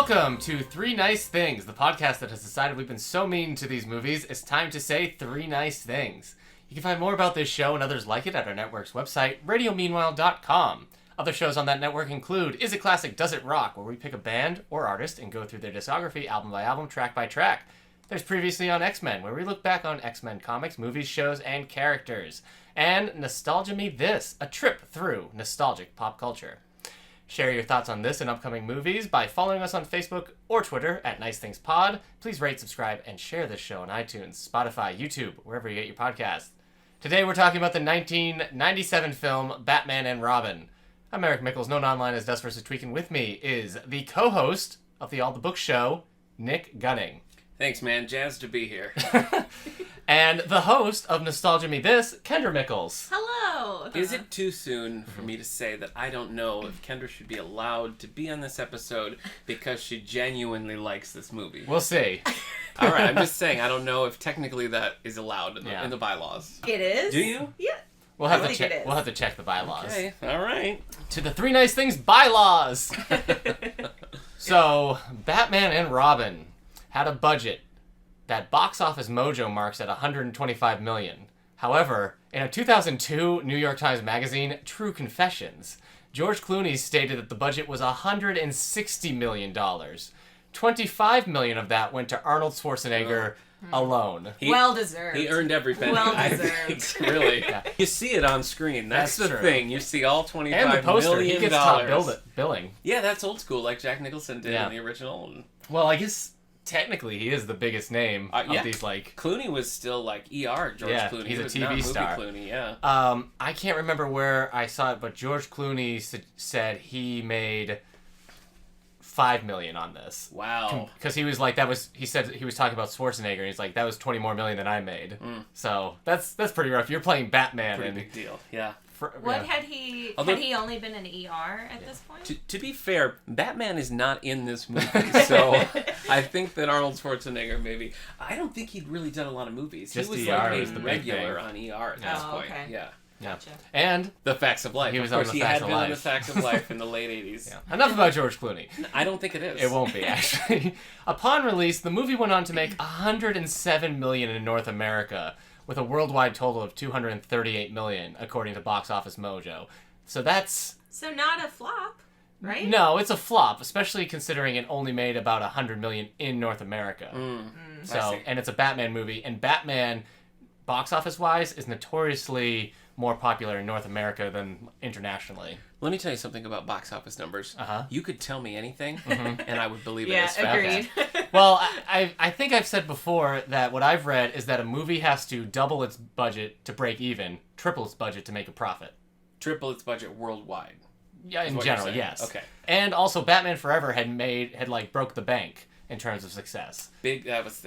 Welcome to Three Nice Things, the podcast that has decided we've been so mean to these movies, it's time to say three nice things. You can find more about this show and others like it at our network's website, radiomeanwhile.com. Other shows on that network include Is It Classic, Does It Rock, where we pick a band or artist and go through their discography album by album, track by track. There's Previously on X-Men, where we look back on X-Men comics, movies, shows, and characters. And Nostalgia Me This, a trip through nostalgic pop culture. Share your thoughts on this and upcoming movies by following us on Facebook or Twitter at Nice Things Pod. Please rate, subscribe, and share this show on iTunes, Spotify, YouTube, wherever you get your podcasts. Today we're talking about the 1997 film Batman and Robin. I'm Eric Mickles, known online as duskvstweak, and with me is the co-host of the All the Books show, Nick Gunning. Thanks, man. Jazzed to be here. And the host of Nostalgia Me This, Kendra Mickles. Hello! Is it too soon for me to say that I don't know if Kendra should be allowed to be on this episode because she genuinely likes this movie? We'll see. All right, I'm just saying, I don't know if technically that is allowed in the bylaws. It is? Do you? Yeah. We'll have to check the bylaws. Okay, all right. To the Three Nice Things bylaws! So, Batman and Robin had a budget that Box Office Mojo marks at $125 million. However, in a 2002 New York Times Magazine, True Confessions, George Clooney stated that the budget was $160 million. $25 million of that went to Arnold Schwarzenegger alone. Well deserved. He earned every penny. Well I deserved. think, really. Yeah. You see it on screen. That's the true. thing. You see all $25 And the poster, million. he gets top billing. Yeah, that's old school, like Jack Nicholson did in the original. Well, I guess technically he is the biggest name of these, like... Clooney was still, like, ER, Clooney. He's a was TV not star. Movie Clooney, yeah. I can't remember where I saw it, but George Clooney said he made $5 million on this. Wow. Because he was like, he said he was talking about Schwarzenegger, and he's like, that was $20 more million than I made. So that's pretty rough. You're playing Batman. Pretty big deal, yeah. Had he only been an ER at this point? To be fair, Batman is not in this movie, so I think that Arnold Schwarzenegger maybe... I don't think he'd really done a lot of movies. Just he was ER like was the a big regular on ER at this point. Okay. Yeah. Gotcha. And The Facts of Life. He was of course, on The he Facts had of been on Life. The Facts of Life in the late 80s. yeah. Enough about George Clooney. I don't think it is. It won't be, actually. Upon release, the movie went on to make $107 million in North America, with a worldwide total of $238 million, according to Box Office Mojo. So that's... So not a flop, right? No, it's a flop, especially considering it only made about $100 million in North America. So, and it's a Batman movie, and Batman, box office-wise, is notoriously more popular in North America than internationally. Let me tell you something about box office numbers. You could tell me anything, and I would believe it as fact. Agreed. Well, I think I've said before that what I've read is that a movie has to double its budget to break even, triple its budget to make a profit. Triple its budget worldwide. Yeah, in general, yes. Okay. And also, Batman Forever had broke the bank in terms of success. That was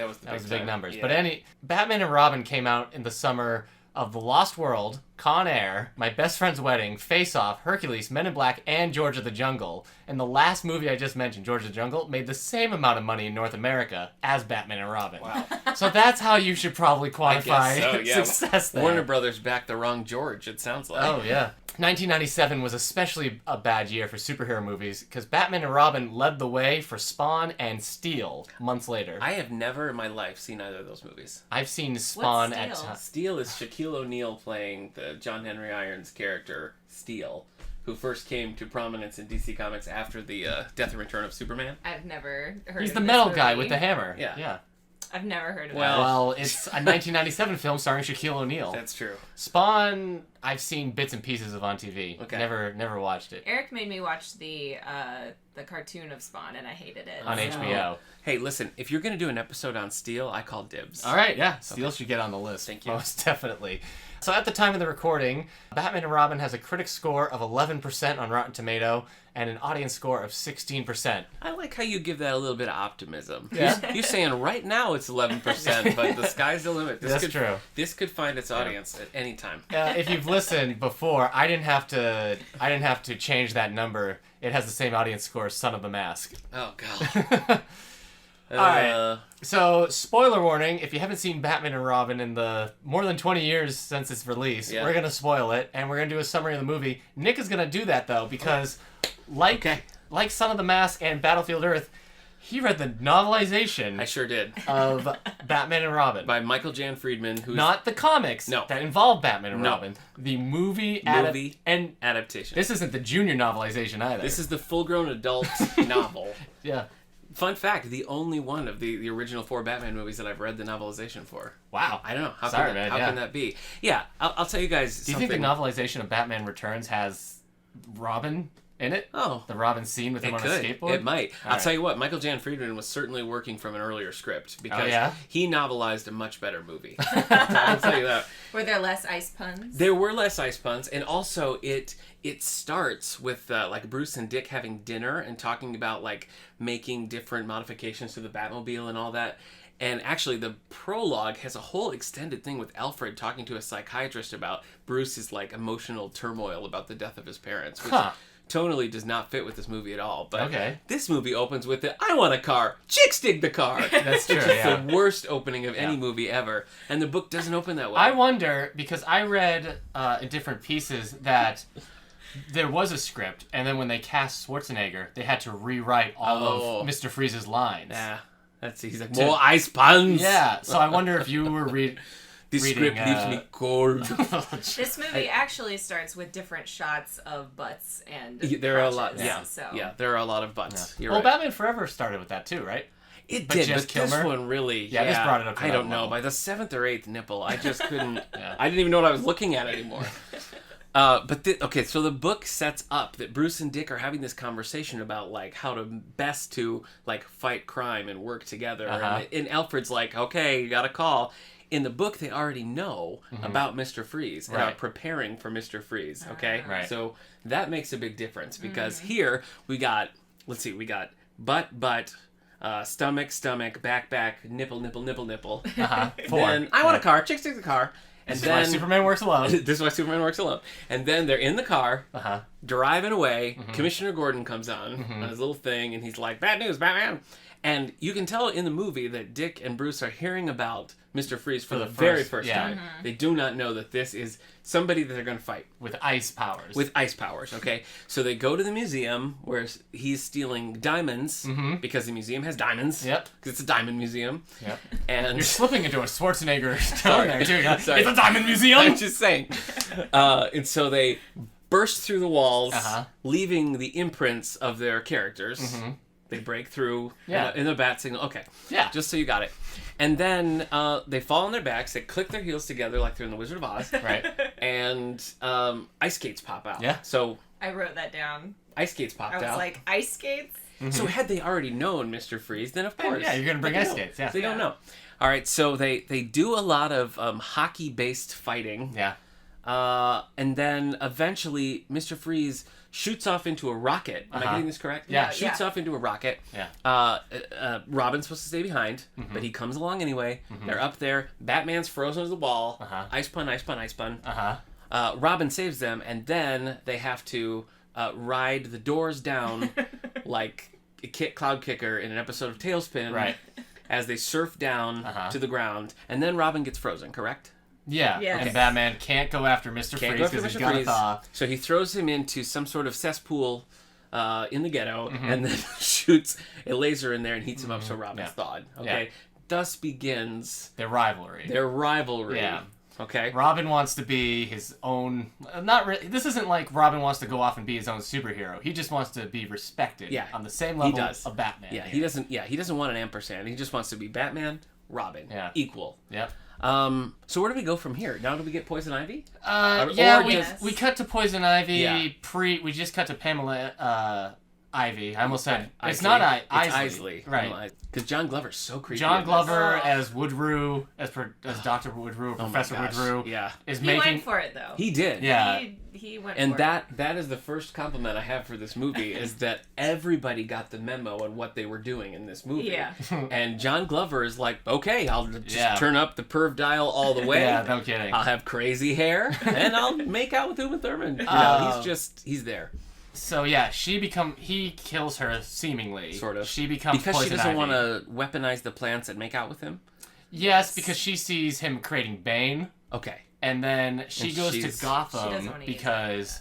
big numbers. Yeah. But Batman and Robin came out in the summer of The Lost World, Con Air, My Best Friend's Wedding, Face Off, Hercules, Men in Black, and George of the Jungle. And the last movie I just mentioned, George of the Jungle, made the same amount of money in North America as Batman and Robin. Wow. So that's how you should probably quantify yeah. success there. Warner Brothers backed the wrong George, it sounds like. Oh, yeah. 1997 was especially a bad year for superhero movies because Batman and Robin led the way for Spawn and Steel months later. I have never in my life seen either of those movies. I've seen Spawn What's Steel? Steel is Shaquille O'Neal playing the John Henry Irons character, Steel, who first came to prominence in DC Comics after the Death and Return of Superman. I've never heard He's of the this metal movie. guy with the hammer. Yeah. I've never heard of Well, it's a 1997 film starring Shaquille O'Neal. That's true. Spawn, I've seen bits and pieces of on TV. Okay. Never watched it. Eric made me watch the cartoon of Spawn, and I hated it. On HBO. Hey, listen, if you're going to do an episode on Steel, I call dibs. All right, yeah. Steel should get on the list. Thank you. Most definitely. So at the time of the recording, Batman and Robin has a critic score of 11% on Rotten Tomato and an audience score of 16%. I like how you give that a little bit of optimism. Yeah. You're saying right now it's 11%, but the sky's the limit. That's true. This could find its audience at any time. If you've listened before, I didn't have to change that number. It has the same audience score as Son of the Mask. Oh, God. All right. So, spoiler warning, if you haven't seen Batman and Robin in the more than 20 years since its release, we're going to spoil it, and we're going to do a summary of the movie. Nick is going to do that, though, because like Son of the Mask and Battlefield Earth, He read the novelization I sure did. of Batman and Robin. By Michael Jan Friedman, who's Not the comics No. that involve Batman and No. Robin. The movie and adaptation. this isn't the junior novelization either. This is the full-grown adult novel. yeah. Fun fact, the only one of the original 4 Batman movies that I've read the novelization for. Wow. I don't know. How Sorry, can man. How yeah. can that be? Yeah, I'll tell you guys Do you something. think the novelization of Batman Returns has Robin in it? Oh. The Robin scene with him on a skateboard? It might. All I'll tell you what, Michael Jan Friedman was certainly working from an earlier script because yeah? he novelized a much better movie. I'll tell you that. Were there less ice puns? There were less ice puns, and also it starts with like Bruce and Dick having dinner and talking about like making different modifications to the Batmobile and all that. And actually, the prologue has a whole extended thing with Alfred talking to a psychiatrist about Bruce's like emotional turmoil about the death of his parents, which tonally does not fit with this movie at all. But this movie opens with it, I want a car, chicks dig the car. That's true, It's yeah. the worst opening of any movie ever. And the book doesn't open that way. I wonder, because I read in different pieces that there was a script, and then when they cast Schwarzenegger, they had to rewrite all of Mr. Freeze's lines. Yeah. He's like, more ice puns. Yeah, so I wonder if you were This reading, script leaves me cold. This movie actually starts with different shots of butts and There are a lot. crotches, Yeah, so. yeah, there are a lot of butts. Yeah. You're Well, right. Batman Forever started with that too, right? It But did, Jess but this Kilmer? one really... Yeah, this brought it up to I that don't know. level. By the 7th or 8th nipple, I just couldn't... Yeah. I didn't even know what I was looking at anymore. Okay, so the book sets up that Bruce and Dick are having this conversation about like how to best to like fight crime and work together. And Alfred's like, okay, you got a call. In the book, they already know about Mr. Freeze and are preparing for Mr. Freeze. Okay, Right. So that makes a big difference because here we got, let's see, we got butt, stomach, back, nipple. Four. Then I want a car. Chicks take the car. And This is why Superman works alone. This is why Superman works alone. And then they're in the car, driving away. Mm-hmm. Commissioner Gordon comes on his little thing, and he's like, "Bad news, Batman!" And you can tell in the movie that Dick and Bruce are hearing about Mr. Freeze for the very first time. They do not know that this is somebody that they're going to fight. With ice powers. With ice powers, okay? So they go to the museum where he's stealing diamonds because the museum has diamonds. Yep. Because it's a diamond museum. Yep. And You're slipping into a Schwarzenegger tone there, too. Sorry. It's a diamond museum! I'm just saying. And so they burst through the walls, leaving the imprints of their characters. They break through in the bat signal. Okay. Yeah. Just so you got it. And then they fall on their backs. They click their heels together like they're in the Wizard of Oz. Right. And ice skates pop out. Yeah. So I wrote that down. ice skates popped I was out. like, ice skates? So had they already known Mr. Freeze, then of course. Yeah, you're going to bring They ice don't. skates. Yeah. They don't know. All right. So they do a lot of hockey-based fighting. Yeah. And then eventually Mr. Freeze shoots off into a rocket. Am I getting this correct? Yeah. Shoots off into a rocket. Yeah. Robin's supposed to stay behind, but he comes along anyway. They're up there. Batman's frozen to the wall. Ice pun. Robin saves them, and then they have to ride the doors down like a cloud kicker in an episode of Tailspin. Right. As they surf down to the ground, and then Robin gets frozen, correct? Yeah. Yes. And Batman can't go after Mr. Can't Freeze go after because he's Mr. got a Freeze. thaw. So he throws him into some sort of cesspool in the ghetto and then shoots a laser in there and heats him up so Robin's thawed. Okay. Yeah. Thus begins Their rivalry. their rivalry. Yeah. Okay. Robin wants to be his own. This isn't like Robin wants to go off and be his own superhero. He just wants to be respected. Yeah. On the same level does. of Batman. Yeah, he doesn't. Yeah, he doesn't want an ampersand. He just wants to be Batman, Robin. Yeah. Equal. Yep. So where do we go from here? Now do we get Poison Ivy? Yeah, or we, just- we cut to Poison Ivy. Yeah. We just cut to Pamela Ivy. I almost said it's Isley. not It's Isley. Isley. Right. Because John Glover's so creepy. John in this. Glover Oh. as Woodrue, as Dr. Woodrue, Oh my Professor gosh. Woodrue, Yeah. is He making. went for it, though. He did. Yeah. He went And for it. that is the first compliment I have for this movie is that everybody got the memo on what they were doing in this movie. Yeah. And John Glover is like, okay, I'll just Yeah. turn up the perv dial all the way. Yeah, no kidding. I'll have crazy hair and I'll make out with Uma Thurman. He's there. So yeah, he kills her seemingly. Sort of. She becomes Because Poison she doesn't Ivy. want to weaponize the plants and make out with him? Yes, because she sees him creating Bane, Okay. and then she And goes she's- to She Gotham doesn't wanna use because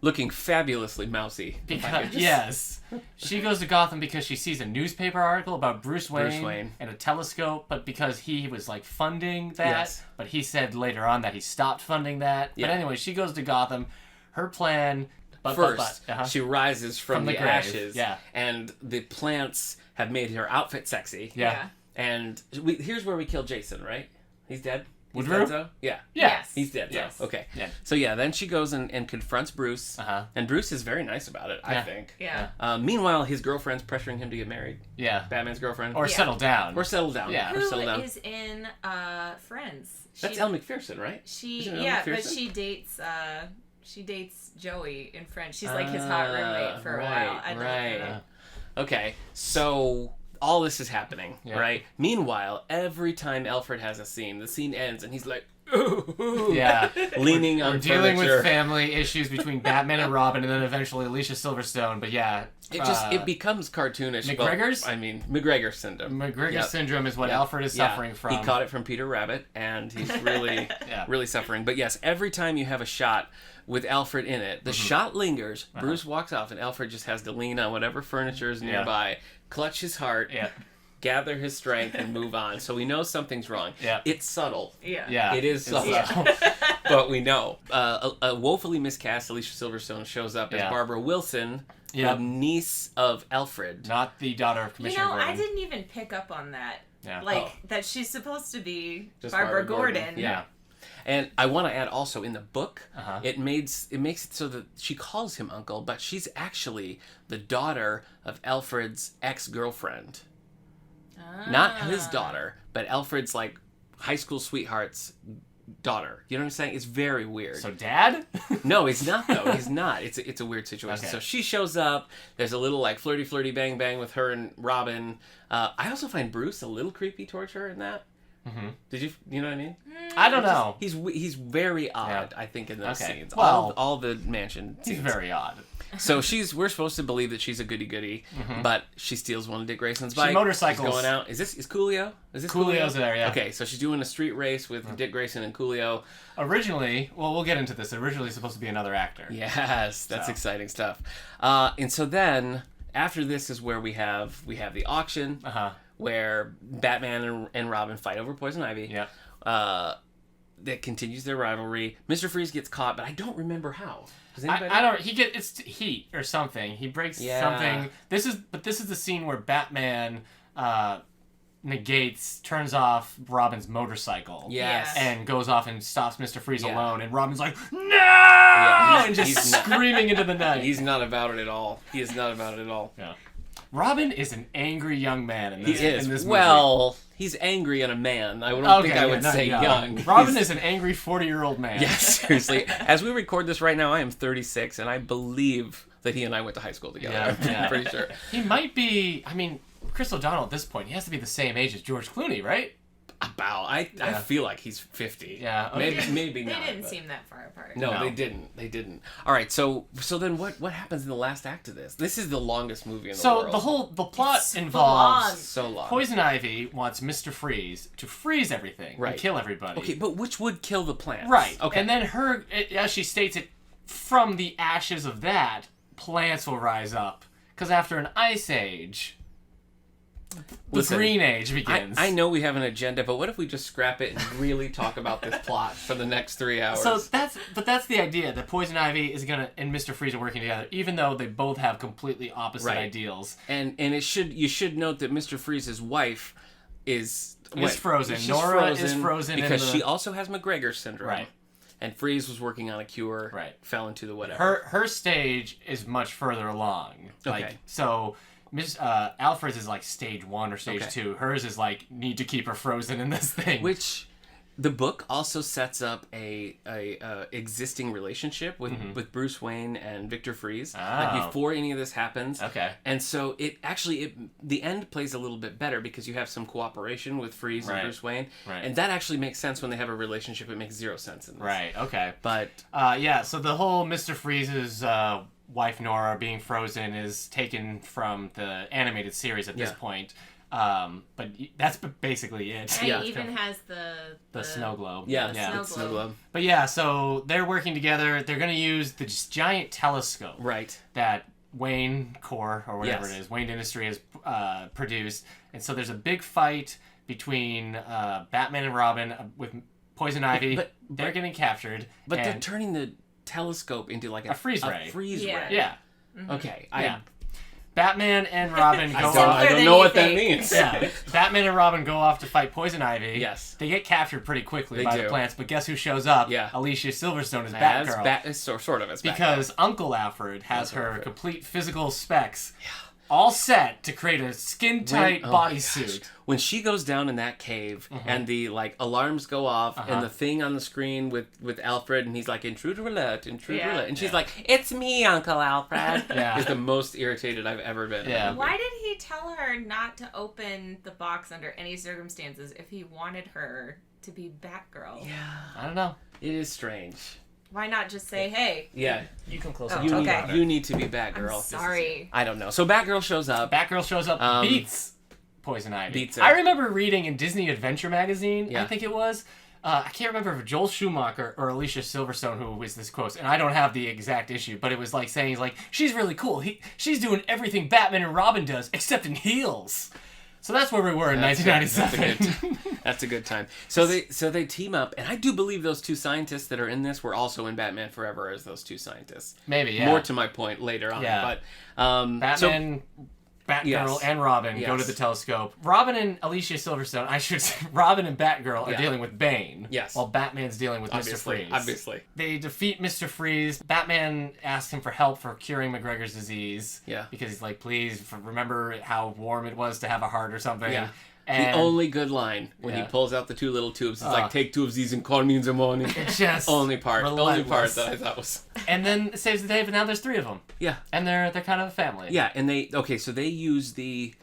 looking fabulously mousy. Yes. She goes to Gotham because she sees a newspaper article about Bruce Wayne and a telescope, but because he was like funding that, Yes. but he said later on that he stopped funding that. Yeah. But anyway, she goes to Gotham. Her plan... First, she rises from the grave. ashes, Yeah. and the plants have made her outfit sexy. Yeah. And here's where we kill Jason, right? He's dead? He's Woodrow? dead, so? Yeah. Yes. He's dead, Yes. so. Okay. Yeah. So, yeah, then she goes and confronts Bruce. And Bruce is very nice about it, I think. Yeah. Meanwhile, his girlfriend's pressuring him to get married. Yeah. Batman's girlfriend. Or settle down. Or settle down. Yeah. Or Who settle down. is in Friends? That's Elle McPherson, right? Isn't it Elle But McPherson? she dates Joey in Friends. She's like his hot roommate for a while. I don't know. Okay, so all this is happening, Yeah. right? Meanwhile, every time Alfred has a scene, the scene ends and he's like, Yeah. leaning on We're dealing furniture. with family issues between Batman and Robin, and then eventually Alicia Silverstone. But yeah, It becomes cartoonish. McGregor's? Well, I mean, McGregor syndrome. McGregor Yep. syndrome is what Yep. Alfred is suffering from. He caught it from Peter Rabbit, and he's really, really suffering. But yes, every time you have a shot with Alfred in it, the shot lingers. Bruce walks off, and Alfred just has to lean on whatever furniture is nearby, clutch his heart, gather his strength, and move on. So we know something's wrong. Yeah. It's subtle. Yeah. It is subtle. But we know. A woefully miscast Alicia Silverstone shows up as Barbara Wilson, the niece of Alfred. Not the daughter of Commissioner Gordon. I didn't even pick up on that. Yeah. That she's supposed to be Just Barbara Barbara Gordon. Yeah. And I want to add also in the book, Uh-huh. it makes it so that she calls him uncle, but she's actually the daughter of Alfred's ex-girlfriend. Not his daughter, but Alfred's like high school sweetheart's daughter. You know what I'm saying? It's very weird. So dad? No, he's not though. He's not. It's a weird situation. Okay. So she shows up. There's a little like flirty bang bang with her and Robin. I also find Bruce a little creepy towards her in that. Mm-hmm. Did you know what I mean? I don't know. He's very odd. I think in those scenes. Well, all the mansion He's scenes. very odd. So we're supposed to believe that she's a goody, but she steals one of Dick Grayson's bike. motorcycles. She's going out. Is Coolio? Is this Coolio's there, yeah. Okay, so she's doing a street race with Dick Grayson and Coolio. Originally, well, we'll get into this. Originally supposed to be another actor. Yes, that's exciting stuff. And so then after this is where we have the auction, where Batman and Robin fight over Poison Ivy. Yeah. That continues their rivalry. Mr. Freeze gets caught, but I don't remember how. Does anybody? I don't. It's heat or something. He breaks something. This is the scene where Batman turns off Robin's motorcycle. Yes. And goes off and stops Mr. Freeze Yeah. alone, and Robin's like, no! Yeah, and just he's not- screaming into the night. He's not about it at all. He is not about it at all. Yeah. Robin is an angry young man in this. He is. In this movie. Well, he's angry and a man. I don't think I would not say young. Robin is an angry 40-year-old man. Yes, seriously. As we record this right now, I am 36, and I believe that he and I went to high school together. Yeah. I'm pretty sure. He might be. I mean, Chris O'Donnell at this point, he has to be the same age as George Clooney, right? About. I feel like he's 50. Yeah. Okay. Maybe They not. didn't but- seem that far apart. No, they didn't. All right, so then what happens in the last act of this? This is the longest movie in the world. So the plot It's involves so long. Poison Ivy wants Mr. Freeze to freeze everything and kill everybody. Okay, but which would kill the plants? Right. Okay. And then as she states it, from the ashes of that, plants will rise up. Because after an ice age, the Listen, green age begins. I know we have an agenda, but what if we just scrap it and really talk about this plot for the next 3 hours? So that's the idea, that Poison Ivy is gonna and Mr. Freeze are working together, even though they both have completely opposite ideals. And you should note that Mr. Freeze's wife is frozen. She's Nora is frozen because in the... she also has McGregor syndrome. Right. And Freeze was working on a cure. Right. Fell into the whatever. Her stage is much further along. Okay. So Alfred's is like stage 1 or stage 2. Hers is like, need to keep her frozen in this thing. Which the book also sets up a existing relationship with Bruce Wayne and Victor Freeze like before any of this happens. Okay. And so the end plays a little bit better because you have some cooperation with Freeze and Bruce Wayne. Right. And that actually makes sense when they have a relationship. It makes zero sense in this. Right, okay. But so the whole Mr. Freeze's wife Nora being frozen is taken from the animated series at this point. But that's basically it. And Yeah. he even has The snow globe. Yeah, snow it's snow globe. globe. But yeah, so they're working together. They're going to use this giant telescope Right. that Wayne Corp, or whatever Yes. it is, Wayne Industry has produced. And so there's a big fight between Batman and Robin with Poison Ivy. but- they're getting captured. But they're and turning the telescope into like A freeze ray. A freeze Yeah. ray. yeah, Okay. yeah. Batman and Robin go I Simpler don't than know you what that think. means. Yeah, Batman and Robin go off to fight Poison Ivy. Yes. They get captured pretty quickly They by do. the plants, but guess who shows up? Yeah. Alicia Silverstone as As Batgirl. sort of as Batgirl. Because Uncle Alfred has Uncle her Alfred. complete physical specs all set to create a skin-tight Oh my bodysuit. gosh. When she goes down in that cave and the like alarms go off and the thing on the screen with Alfred and he's like intruder alert, intruder Yeah. alert, and she's like, "It's me, Uncle Alfred." Yeah. Is the most irritated I've ever been. Yeah. Why did he tell her not to open the box under any circumstances if he wanted her to be Batgirl? Yeah. I don't know. It is strange. Why not just say, hey, Yeah. You come closer. Oh, You okay. need, you need to be Batgirl. I'm This is- sorry. I don't know. So Batgirl shows up. Batgirl shows up, Um, beats Poison Ivy. beats her. I remember reading in Disney Adventure magazine, Yeah. I think it was, I can't remember if Joel Schumacher or Alicia Silverstone who was this quote, and I don't have the exact issue, but it was like saying, he's like, she's really cool. She's doing everything Batman and Robin does, except in heels. So that's where we were in That's 1997. That's a good time. So they team up, and I do believe those two scientists that are in this were also in Batman Forever as those two scientists. Maybe, yeah. More to my point later on. Yeah. But Batman, Batgirl, Yes. and Robin go to Yes. the telescope. Robin and Alicia Silverstone, I should say, Robin and Batgirl are Yeah. dealing with Bane. Yes. While Batman's dealing with obviously, Mr. Freeze. obviously. They defeat Mr. Freeze. Batman asks him for help for curing McGregor's disease. Yeah. Because he's like, please remember how warm it was to have a heart or something. Yeah. And The only good line when he Yeah. pulls out the two little tubes is like, take two of these and call me in the morning. it's just Only part relentless. that I thought was And then it saves the day, but now there's 3 of them. yeah. And they're kind of a family. Yeah, and they use they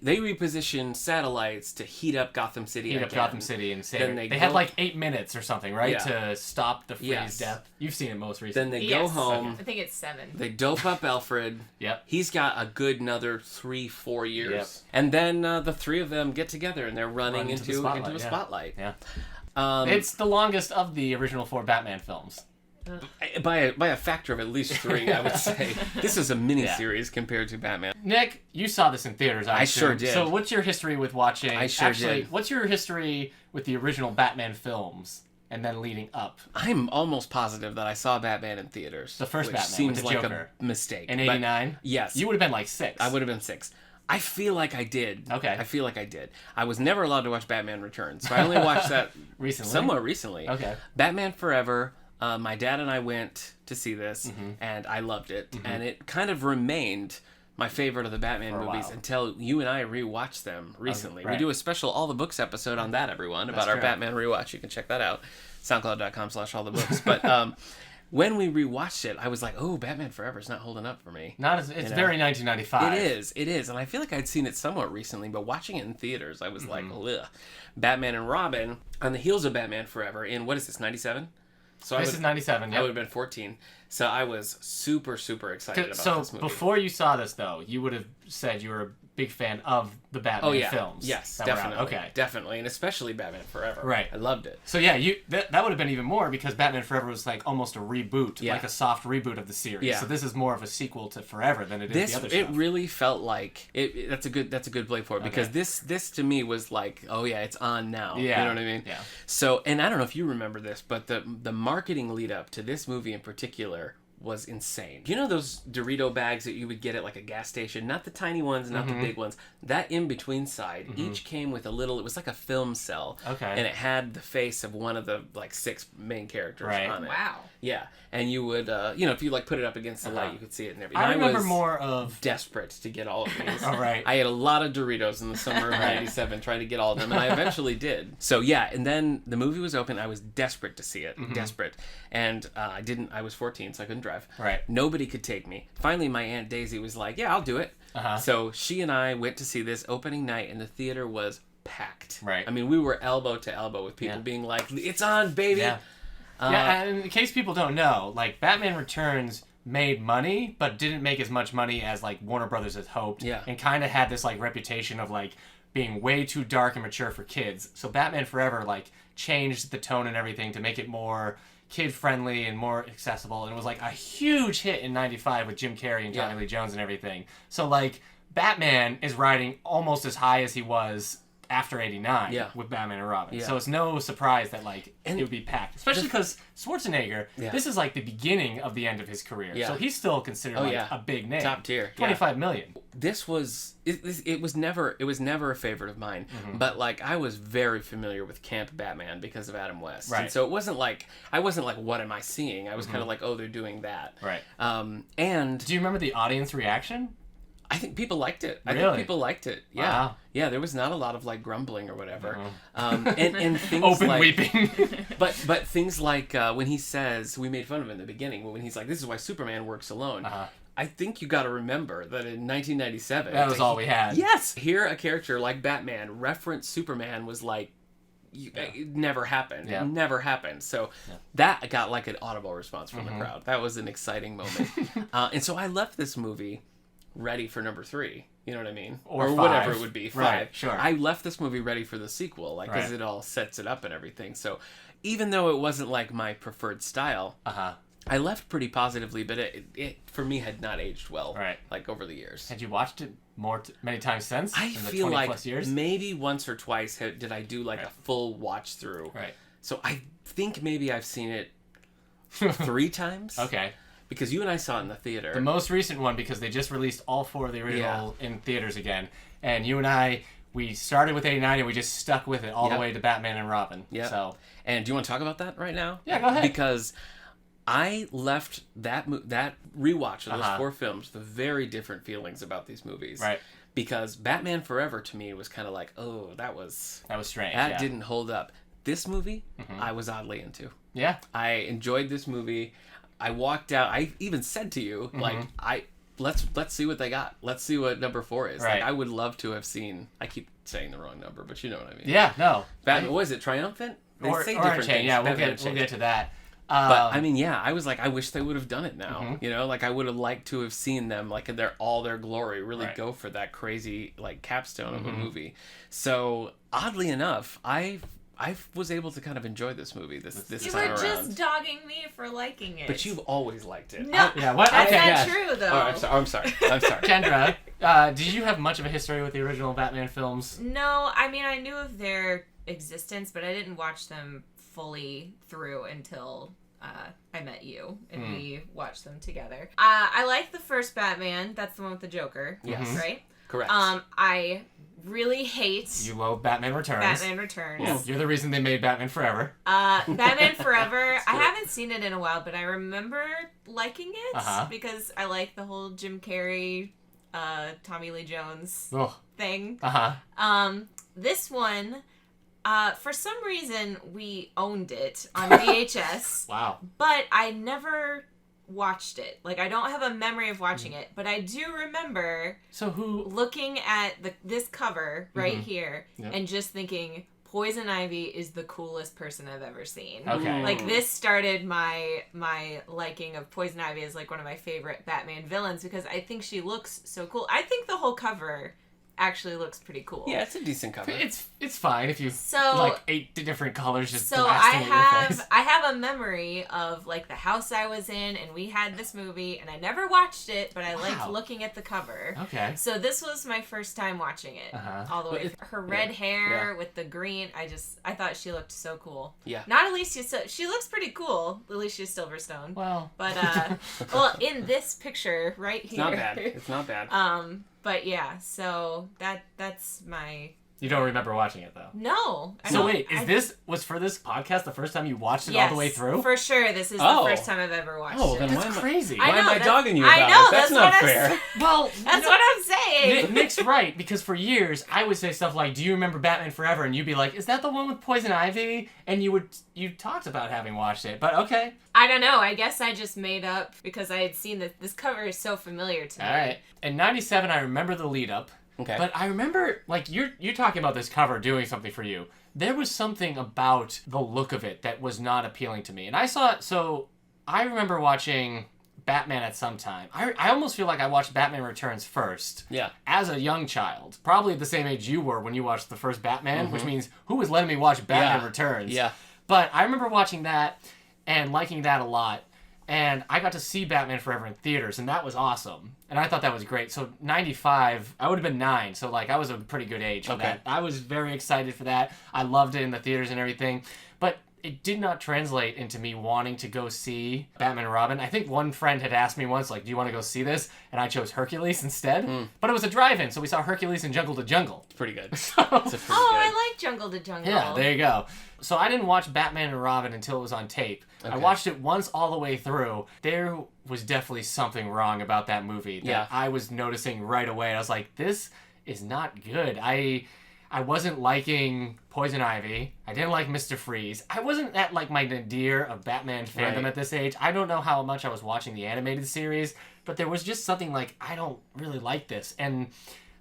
reposition satellites to heat up Gotham City. Heat up again. Gotham City and save Then it. they They had go- like 8 minutes or something, right? Yeah. To stop the Freeze Yes. death. You've seen it most Then recently. they go Yes. home. I think it's 7. They dope up Alfred. Yep. He's got a good another 3-4 years. Yep. And then the 3 of them get together and they're running Run into into the spotlight, a yeah. spotlight. Yeah. It's the longest of the original 4 Batman films. By a factor of at least 3, I would say. This is a mini-series compared to Batman. Nick, you saw this in theaters, I sure assume. did. So what's your history with watching... I sure Actually, did. what's your history with the original Batman films and then leading up? I'm almost positive that I saw Batman in theaters. The first which Batman seems with the like Joker. a mistake. In but- 89? Yes. You would have been like 6. I would have been 6. I feel like I did. Okay. I feel like I did. I was never allowed to watch Batman Returns, so I only watched that Recently? somewhat recently. Okay. Batman Forever. My dad and I went to see this, Mm-hmm. and I loved it. And it kind of remained my favorite of the Batman For a movies while. until you and I rewatched them recently. right. We do a special All the Books episode on that, everyone, about That's our true. Batman rewatch. You can check that out. SoundCloud.com/allthebooks. But when we rewatched it, I was like, oh, Batman Forever is not holding up for me. Not as... It's You know? very 1995. It is. And I feel like I'd seen it somewhat recently, but watching it in theaters, I was Mm-hmm. like, ugh. Batman and Robin, on the heels of Batman Forever, in, what is this, 97? So This is 97, I yep. would have been 14. So I was super, super excited about So this movie. before you saw this, though, you would have said you were a big fan of the Batman Oh, yeah. films. Yes, that were out. definitely. Okay. Definitely. And especially Batman Forever. Right. I loved it. So yeah, that would have been even more because Batman Forever was like almost a reboot, Yeah. like a soft reboot of the series. Yeah. So this is more of a sequel to Forever than it is This the other it stuff. really felt like it. That's a good play for it because Okay. this to me was like, oh yeah, it's on now. Yeah. You know what I mean? Yeah. So, and I don't know if you remember this, but the marketing lead up to this movie in particular was insane. You know those Dorito bags that you would get at like a gas station? Not the tiny ones, not Mm-hmm. the big ones. That in-between side, each came with a little, it was like a film cell. Okay. And it had the face of one of the like 6 main characters Right. on it. Wow. Yeah. And you would, if you like put it up against the light, you could see it and everything. I remember was more of... desperate to get all of these. All right. I ate a lot of Doritos in the summer of '97 trying to get all of them, and I eventually did. So yeah, and then the movie was open. I was desperate to see it, desperate, and I was 14, so I couldn't drive. Right. Nobody could take me. Finally, my Aunt Daisy was like, "Yeah, I'll do it." Uh-huh. So she and I went to see this opening night, and the theater was packed. Right. I mean, we were elbow to elbow with people Yeah. being like, "It's on, baby." Yeah. Yeah, and in case people don't know, like, Batman Returns made money, but didn't make as much money as like Warner Brothers had hoped. Yeah. And kind of had this like reputation of like being way too dark and mature for kids. So Batman Forever like changed the tone and everything to make it more kid friendly and more accessible. And it was like a huge hit in '95 with Jim Carrey and Tommy Lee Jones and everything. So like Batman is riding almost as high as he was after '89 with Batman and Robin. So it's no surprise that like it would be packed, especially because Schwarzenegger, this is like the beginning of the end of his career. So he's still considered a big name. Top tier. 25 million. This was it was never a favorite of mine, but like I was very familiar with camp Batman because of Adam West. Right. And so it wasn't like what am I seeing? I was kind of like, oh, they're doing that. Right. And do you remember the audience reaction? I think people liked it. Really? I think people liked it. Yeah. Wow. Yeah, there was not a lot of like grumbling or whatever. And things open like, weeping. but things like when he says, we made fun of him in the beginning, but when he's like, this is why Superman works alone. I think you got to remember that in 1997, that was all we had. Yes, here a character like Batman reference Superman was like, it never happened. Yeah. It never happened. So that got like an audible response from the crowd. That was an exciting moment. And so I left this movie ready for number 3. You know what I mean? Or whatever 5. it would be. 5. Right, sure. I left this movie ready for the sequel, like, because it all sets it up and everything. So even though it wasn't like my preferred style, I left pretty positively, but it for me had not aged well, like over the years. Had you watched it many times since? I in the feel 20 like plus years? maybe once or twice did I do like a full watch through. Right. So I think maybe I've seen it 3 times. Okay. Because you and I saw it in the theater. The most recent one, because they just released all 4 of the original in theaters again. And you and I, we started with '89 and we just stuck with it all the way to Batman and Robin. Yeah. So. And do you want to talk about that right now? Yeah, go ahead. Because I left that rewatch of those 4 films with very different feelings about these movies. Right. Because Batman Forever to me was kind of like, oh, that was strange. That didn't hold up. This movie, I was oddly into. Yeah. I enjoyed this movie. I walked out. I even said to you, like, let's see what they got. Let's see what number 4 is. Right. Like, I would love to have seen. I keep saying the wrong number, but you know what I mean. Yeah. No. Batman. Was it Triumphant? They say different things. Yeah, we'll get to that. But I mean, yeah, I was like, I wish they would have done it now. You know, like I would have liked to have seen them like in all their glory, really go for that crazy like capstone of a movie. So oddly enough, I was able to kind of enjoy this movie this you time were around. just dogging me for liking it. But you've always liked it. No, what? that's Okay, not true though. Oh, I'm sorry. Kendra, did you have much of a history with the original Batman films? No, I mean I knew of their existence, but I didn't watch them fully through until I met you and we watched them together. I like the first Batman. That's the one with the Joker. Yes. Right? Correct. I really hate You love Batman Returns. Batman Returns. Yeah. You're the reason they made Batman Forever. Batman Forever. I haven't seen it in a while, but I remember liking it because I like the whole Jim Carrey, Tommy Lee Jones thing. This one, for some reason, we owned it on VHS. Wow. But I never watched it. Like, I don't have a memory of watching it, but I do remember looking at this cover right here and just thinking, Poison Ivy is the coolest person I've ever seen. Okay. Like, this started my liking of Poison Ivy as, like, one of my favorite Batman villains because I think she looks so cool. I think the whole cover actually looks pretty cool. Yeah, it's a decent cover. It's fine if you like 8 different colors just blasting in your face. I have a memory of like the house I was in and we had this movie and I never watched it, but I liked looking at the cover. Okay. So this was my first time watching it all the way. Her red hair with the green, I thought she looked so cool. Yeah. Not Alicia, she looks pretty cool, Alicia Silverstone. Well. But well, in this picture right here. It's not bad. But yeah, so that's my... You don't remember watching it, though? No. Was for this podcast the first time you watched it all the way through? For sure. This is the first time I've ever watched it. Then that's crazy. Why am I dogging you about it? That's not fair. Well, that's what I'm saying. Nick's right, because for years, I would say stuff like, do you remember Batman Forever? And you'd be like, is that the one with Poison Ivy? And you talked about having watched it, but okay. I don't know. I guess I just made up because I had seen that this cover is so familiar to me. All right. In 97, I remember the lead up. Okay. But I remember, like, you're talking about this cover doing something for you. There was something about the look of it that was not appealing to me. And I remember watching Batman at some time. I almost feel like I watched Batman Returns first. Yeah. As a young child. Probably at the same age you were when you watched the first Batman, which means who was letting me watch Batman Returns? Yeah. But I remember watching that and liking that a lot. And I got to see Batman Forever in theaters, and that was awesome. And I thought that was great. So 95, I would have been 9, so like I was a pretty good age for that. I was very excited for that. I loved it in the theaters and everything. But it did not translate into me wanting to go see Batman and Robin. I think one friend had asked me once, like, do you want to go see this? And I chose Hercules instead. But it was a drive-in, so we saw Hercules and Jungle to Jungle. It's pretty good. I like Jungle to Jungle. Yeah, there you go. So I didn't watch Batman and Robin until it was on tape. Okay. I watched it once all the way through. There was definitely something wrong about that movie that I was noticing right away. I was like, this is not good. I wasn't liking Poison Ivy. I didn't like Mr. Freeze. I wasn't at like my nadir of Batman fandom at this age. I don't know how much I was watching the animated series, but there was just something like, I don't really like this. And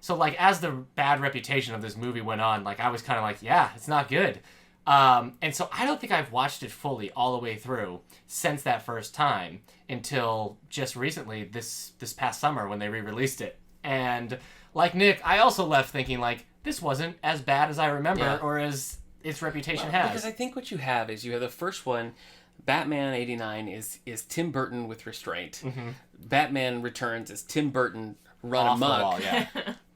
so like as the bad reputation of this movie went on, like I was kind of like, yeah, it's not good. And so I don't think I've watched it fully all the way through since that first time until just recently, this past summer when they re-released it. And like Nick, I also left thinking like, this wasn't as bad as I remember or as its reputation has. Because I think what you have is you have the first one, Batman 89 is Tim Burton with restraint. Batman Returns is Tim Burton run amok.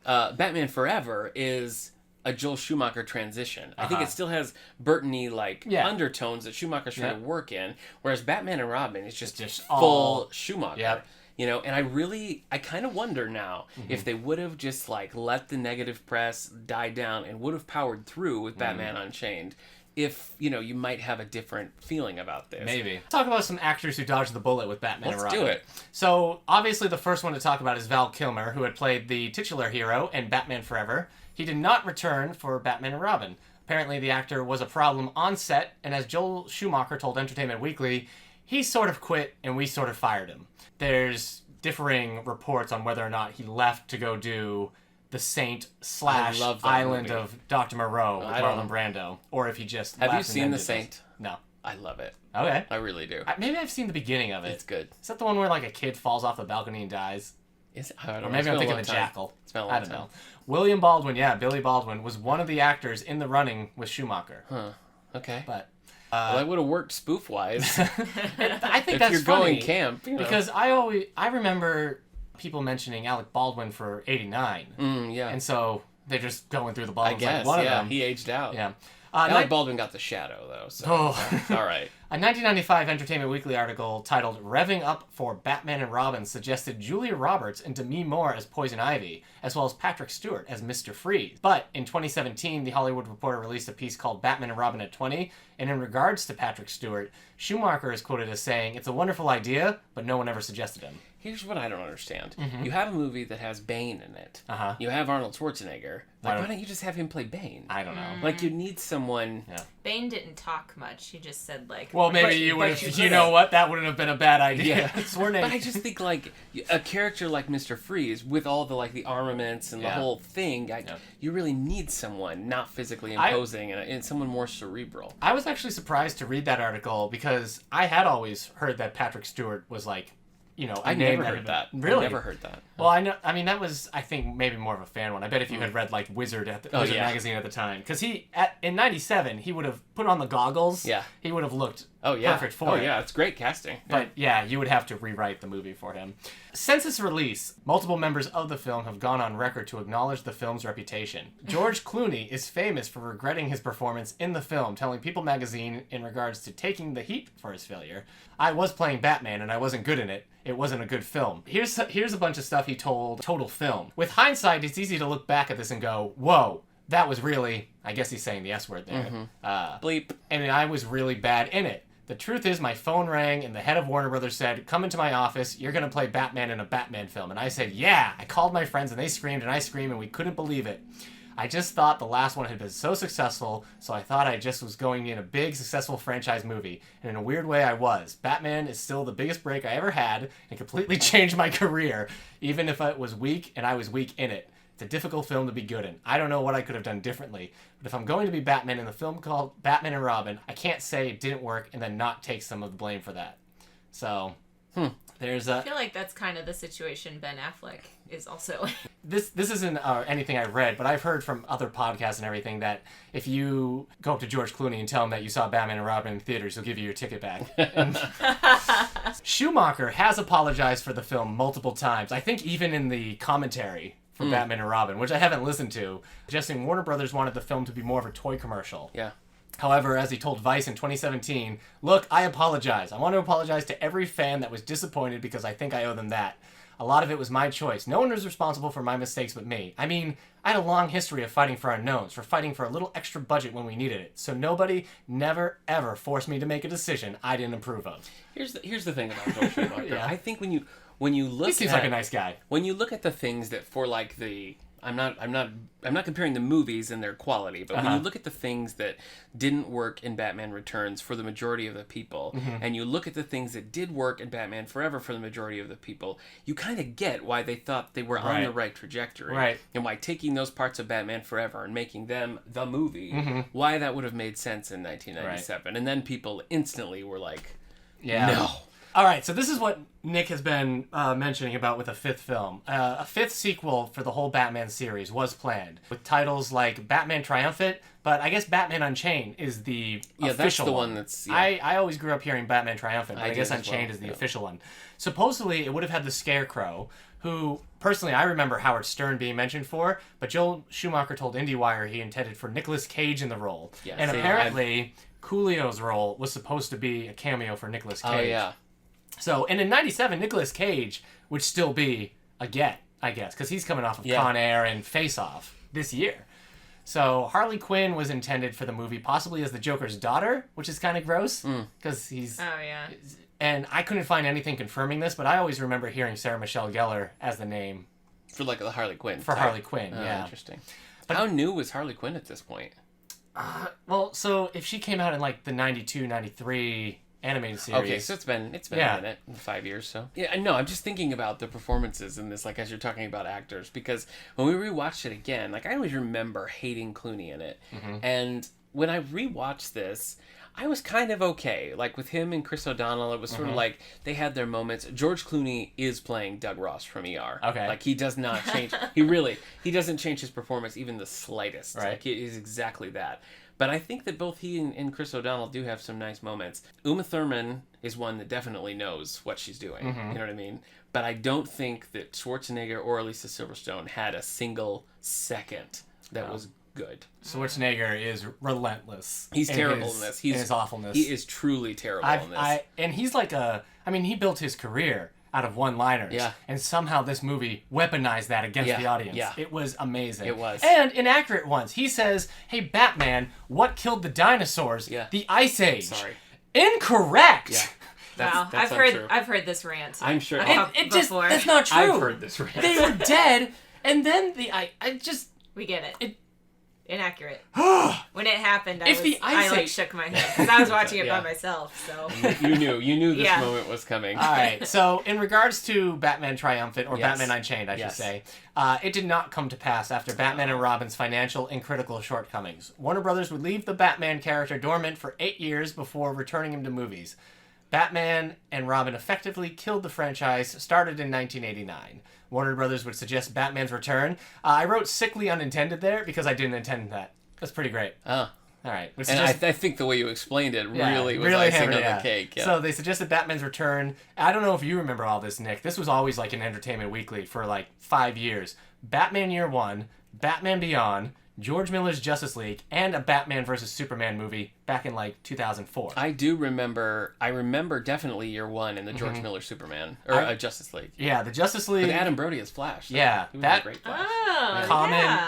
Batman Forever is a Joel Schumacher transition. I think it still has Burton-y undertones that Schumacher's trying to work in, whereas Batman and Robin is just full Schumacher. Yep. You know, and I kind of wonder now if they would have just like let the negative press die down and would have powered through with Batman Unchained, if, you know, you might have a different feeling about this. Maybe. Let's talk about some actors who dodged the bullet with Batman and Robin. Let's do it. So, obviously the first one to talk about is Val Kilmer, who had played the titular hero in Batman Forever. He did not return for Batman and Robin. Apparently the actor was a problem on set, and as Joel Schumacher told Entertainment Weekly, he sort of quit and we sort of fired him. There's differing reports on whether or not he left to go do the Saint / Island of Dr. Moreau with Marlon Brando, or if he just Have left you seen The Saint? No. I love it. Okay. I really do. Maybe I've seen the beginning of it. It's good. Is that the one where like a kid falls off the balcony and dies? Is it? I don't know. Or maybe I'm thinking of The Jackal. It's been a long time. know. William Baldwin, Billy Baldwin, was one of the actors in the running with Schumacher. Huh. Okay. But well, that would have worked spoof-wise. I think if that's you're funny, going camp, you know. Because I remember people mentioning Alec Baldwin for 89. Yeah. And so they're just going through the Baldwins. I guess, like one of them. he aged out. Yeah. Alec Baldwin got the shadow, though, so it's all right. A 1995 Entertainment Weekly article titled Revving Up for Batman and Robin suggested Julia Roberts and Demi Moore as Poison Ivy, as well as Patrick Stewart as Mr. Freeze. But in 2017, The Hollywood Reporter released a piece called Batman and Robin at 20, and in regards to Patrick Stewart, Schumacher is quoted as saying, "It's a wonderful idea, but no one ever suggested him." Here's what I don't understand. You have a movie that has Bane in it. You have Arnold Schwarzenegger. Why don't you just have him play Bane? I don't know. Like, you need someone... Yeah. Bane didn't talk much. He just said, like... Well, maybe you would have... You know what? That wouldn't have been a bad idea. Yeah. But I just think, like, a character like Mr. Freeze, with all the, like, the armaments and the whole thing, you really need someone not physically imposing and someone more cerebral. I was actually surprised to read that article because I had always heard that Patrick Stewart was, like, you know, I never heard that. Really? I never heard that. Well, I know. I mean, that was, I think, maybe more of a fan one. I bet if you had read like Wizard at the Wizard magazine at the time, because in '97 he would have put on the goggles. Yeah. He would have looked perfect for it. Oh yeah, it's great casting. But yeah, you would have to rewrite the movie for him. Since its release, multiple members of the film have gone on record to acknowledge the film's reputation. George Clooney is famous for regretting his performance in the film, telling People magazine in regards to taking the heat for his failure, "I was playing Batman and I wasn't good in it. It wasn't a good film." Here's a bunch of stuff he told Total Film. With hindsight, it's easy to look back at this and go, whoa, that was really, I guess he's saying the S word there. Bleep. And I was really bad in it. The truth is my phone rang and the head of Warner Brothers said, "Come into my office, you're going to play Batman in a Batman film." And I said, yeah. I called my friends and they screamed and I screamed and we couldn't believe it. I just thought the last one had been so successful, so I thought I just was going in a big, successful franchise movie. And in a weird way, I was. Batman is still the biggest break I ever had and completely changed my career, even if it was weak and I was weak in it. It's a difficult film to be good in. I don't know what I could have done differently, but if I'm going to be Batman in the film called Batman and Robin, I can't say it didn't work and then not take some of the blame for that. So, I feel like that's kind of the situation Ben Affleck is also. This isn't anything I read, but I've heard from other podcasts and everything that if you go up to George Clooney and tell him that you saw Batman and Robin in theaters, he'll give you your ticket back. Schumacher has apologized for the film multiple times. I think even in the commentary for Batman and Robin, which I haven't listened to, suggesting Warner Brothers wanted the film to be more of a toy commercial. Yeah. However, as he told Vice in 2017, look, I apologize. I want to apologize to every fan that was disappointed because I think I owe them that. A lot of it was my choice. No one was responsible for my mistakes but me. I mean, I had a long history of fighting for unknowns, for fighting for a little extra budget when we needed it. So nobody never, ever forced me to make a decision I didn't approve of. Here's the thing about Joel Schumacher. Yeah. I think when you look he seems like a nice guy. When you look at the things that for like the... I'm not comparing the movies and their quality, but when you look at the things that didn't work in Batman Returns for the majority of the people, and you look at the things that did work in Batman Forever for the majority of the people, you kind of get why they thought they were on the right trajectory. Right. And why taking those parts of Batman Forever and making them the movie, why that would have made sense in 1997. Right. And then people instantly were like, no. All right, so this is what Nick has been mentioning about with a fifth film. A fifth sequel for the whole Batman series was planned, with titles like Batman Triumphant, but I guess Batman Unchained is the official that's the one that's... Yeah. I always grew up hearing Batman Triumphant, but I guess Unchained is the official one. Supposedly, it would have had the Scarecrow, who, personally, I remember Howard Stern being mentioned for, but Joel Schumacher told IndieWire he intended for Nicolas Cage in the role. Yeah, and apparently, Coolio's role was supposed to be a cameo for Nicolas Cage. Oh, yeah. So, and in 97, Nicolas Cage would still be a get, I guess, because he's coming off of Con Air and Face Off this year. So, Harley Quinn was intended for the movie possibly as the Joker's daughter, which is kind of gross, because he's... Oh, yeah. And I couldn't find anything confirming this, but I always remember hearing Sarah Michelle Gellar as the name. For, like, the Harley Quinn. For Harley Quinn, yeah. Interesting. But how new was Harley Quinn at this point? Well, so if she came out in, like, the 92, 93... animated series. Okay, so it's been a minute, 5 years, so. Yeah, no, I'm just thinking about the performances in this, like, as you're talking about actors, because when we rewatched it again, like, I always remember hating Clooney in it, and when I rewatched this, I was kind of okay. Like, with him and Chris O'Donnell, it was sort of like, they had their moments. George Clooney is playing Doug Ross from ER. Okay. Like, he does not change, he doesn't change his performance even the slightest. Right. Like, he is exactly that. But I think that both he and Chris O'Donnell do have some nice moments. Uma Thurman is one that definitely knows what she's doing. You know what I mean? But I don't think that Schwarzenegger or Alicia Silverstone had a single second that was good. Schwarzenegger is relentless. He's terrible in this. In his awfulness. He is truly terrible in this. And he's like he built his career out of one-liners. Yeah. And somehow this movie weaponized that against the audience. Yeah. It was amazing. It was. And inaccurate ones. He says, hey, Batman, what killed the dinosaurs? Yeah. The Ice Age. Sorry. Incorrect! Yeah. Wow, I've heard this rant. I'm sure. That's not true. I've heard this rant. They were dead, and then we get it. Inaccurate. Inaccurate. When it happened, I shook my head because I was watching it by myself. So you knew this moment was coming. All right. So in regards to Batman Triumphant or Batman Unchained, I should say, it did not come to pass after Batman and Robin's financial and critical shortcomings. Warner Brothers would leave the Batman character dormant for 8 years before returning him to movies. Batman and Robin effectively killed the franchise, started in 1989. Warner Brothers would suggest Batman's return. I wrote sickly unintended there because I didn't intend that. That's pretty great. Oh. All right. And I think the way you explained it really was icing on the cake. Yeah. So they suggested Batman's return. I don't know if you remember all this, Nick. This was always like in Entertainment Weekly for like 5 years. Batman Year One, Batman Beyond, George Miller's Justice League, and a Batman vs. Superman movie back in like 2004. I remember definitely Year One in the George Miller Superman or Justice League. Yeah, the Justice League. With Adam Brody as Flash. Yeah, he was a great Flash. Oh,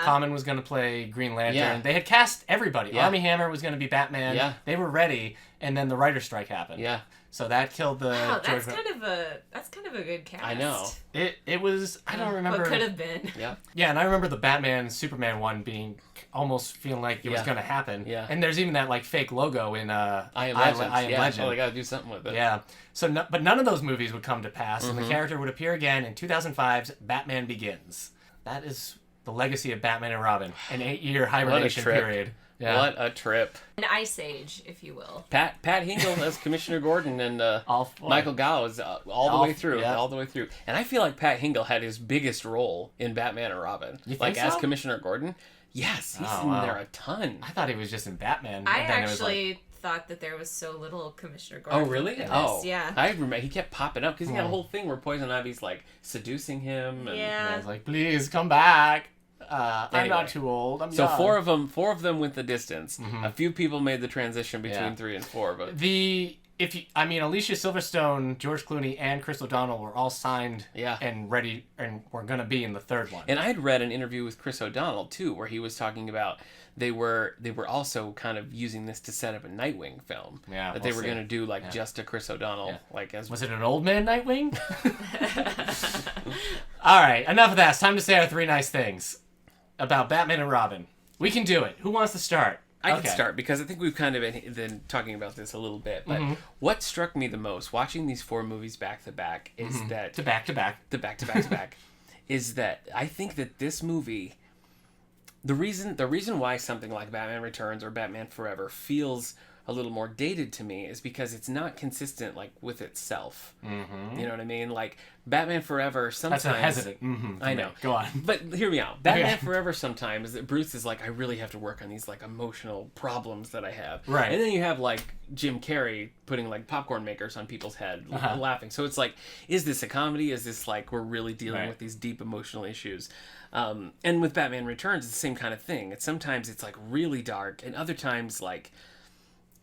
Common was going to play Green Lantern. Yeah. They had cast everybody. Yeah. Armie Hammer was going to be Batman. Yeah. They were ready, and then the writer's strike happened. Yeah. So that killed the. Wow, that's kind of a good cast. I know. It was. I don't remember. What could have been. Yeah. Yeah, and I remember the Batman Superman one being almost feeling like it was going to happen. Yeah. And there's even that like fake logo in I Am Legend. Legend. Oh, they got to do something with it. Yeah. So, but none of those movies would come to pass, and the character would appear again in 2005's Batman Begins. That is the legacy of Batman and Robin, an 8-year hibernation period. Yeah. What a trip. An ice age, if you will. Pat Hingle as Commissioner Gordon and Michael Gough is all the way through. Yeah. All the way through. And I feel like Pat Hingle had his biggest role in Batman and Robin. You think like so? as Commissioner Gordon. Yes, he's in there a ton. I thought he was just in Batman. I actually thought that there was so little Commissioner Gordon. Oh, really? Yeah. I remember he kept popping up because he had a whole thing where Poison Ivy's like seducing him. And, yeah. I was like, please come back. Anyway. I'm not too old. I'm so young. four of them went the distance. Mm-hmm. A few people made the transition between 3 and 4, but Alicia Silverstone, George Clooney, and Chris O'Donnell were all signed and ready, and were gonna be in the third one. And I had read an interview with Chris O'Donnell too, where he was talking about they were also kind of using this to set up a Nightwing film. Yeah, that they were gonna do just a Chris O'Donnell Was it an old man Nightwing? All right, enough of that. It's time to say our 3 nice things about Batman and Robin. We can do it. Who wants to start? I can start because I think we've kind of been talking about this a little bit. But what struck me the most watching these 4 movies back to back is that to back to back is that I think that this movie, the reason why something like Batman Returns or Batman Forever feels a little more dated to me is because it's not consistent like with itself. Mm-hmm. You know what I mean? Like Batman Forever sometimes... That's a hesitant. I know. Go on. But hear me out. Batman Forever sometimes, Bruce is like, I really have to work on these like emotional problems that I have. Right. And then you have like Jim Carrey putting like popcorn makers on people's head laughing. So it's like, is this a comedy? Is this like we're really dealing with these deep emotional issues? And with Batman Returns, it's the same kind of thing. Sometimes it's like really dark, and other times like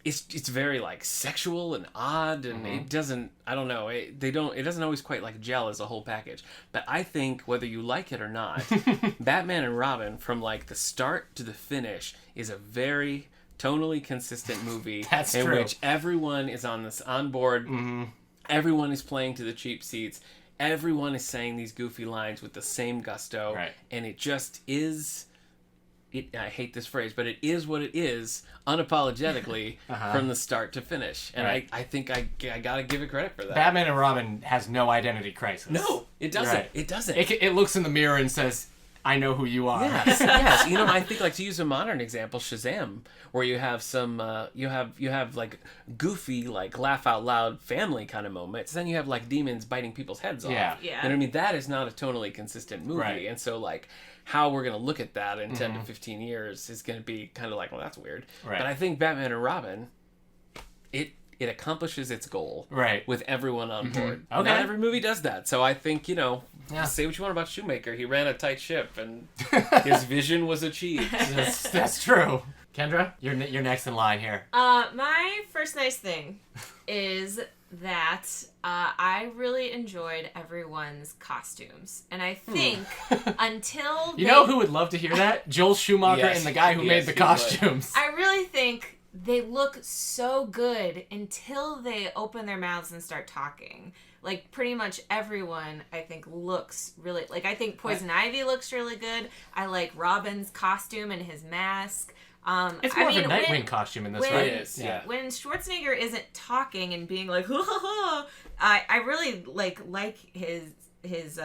it's very like sexual and odd, and it doesn't, I don't know, it doesn't always quite like gel as a whole package. But I think whether you like it or not, Batman and Robin from like the start to the finish is a very tonally consistent movie. That's in true. Which everyone is on board. Everyone is playing to the cheap seats. Everyone is saying these goofy lines with the same gusto. Right. And it just is... I hate this phrase, but it is what it is, unapologetically, from the start to finish. And I think I gotta give it credit for that. Batman and Robin has no identity crisis. No, it doesn't. Right. It doesn't. It looks in the mirror and says, I know who you are. Yes, yes. You know, I think like to use a modern example, Shazam, where you have some, you have like goofy, like laugh out loud family kind of moments. Then you have like demons biting people's heads off. Yeah. And I mean, that is not a tonally consistent movie. Right. And so like, how we're going to look at that in 10 to 15 years is going to be kind of like, well, that's weird. Right. But I think Batman and Robin, it accomplishes its goal with everyone on board. Okay. Not every movie does that. So I think, say what you want about Shoemaker. He ran a tight ship and his vision was achieved. That's true. Kendra, you're next in line here. My first nice thing is that I really enjoyed everyone's costumes. And I think until You know who would love to hear that? Joel Schumacher and the guy who made the costumes. I really think they look so good until they open their mouths and start talking. Like, pretty much everyone, I think, looks really... Like, I think Poison Ivy looks really good. I like Robin's costume and his mask. It's more of a Nightwing costume in this, right? It is, yeah. When Schwarzenegger isn't talking and being like, ha ha ha, I really like his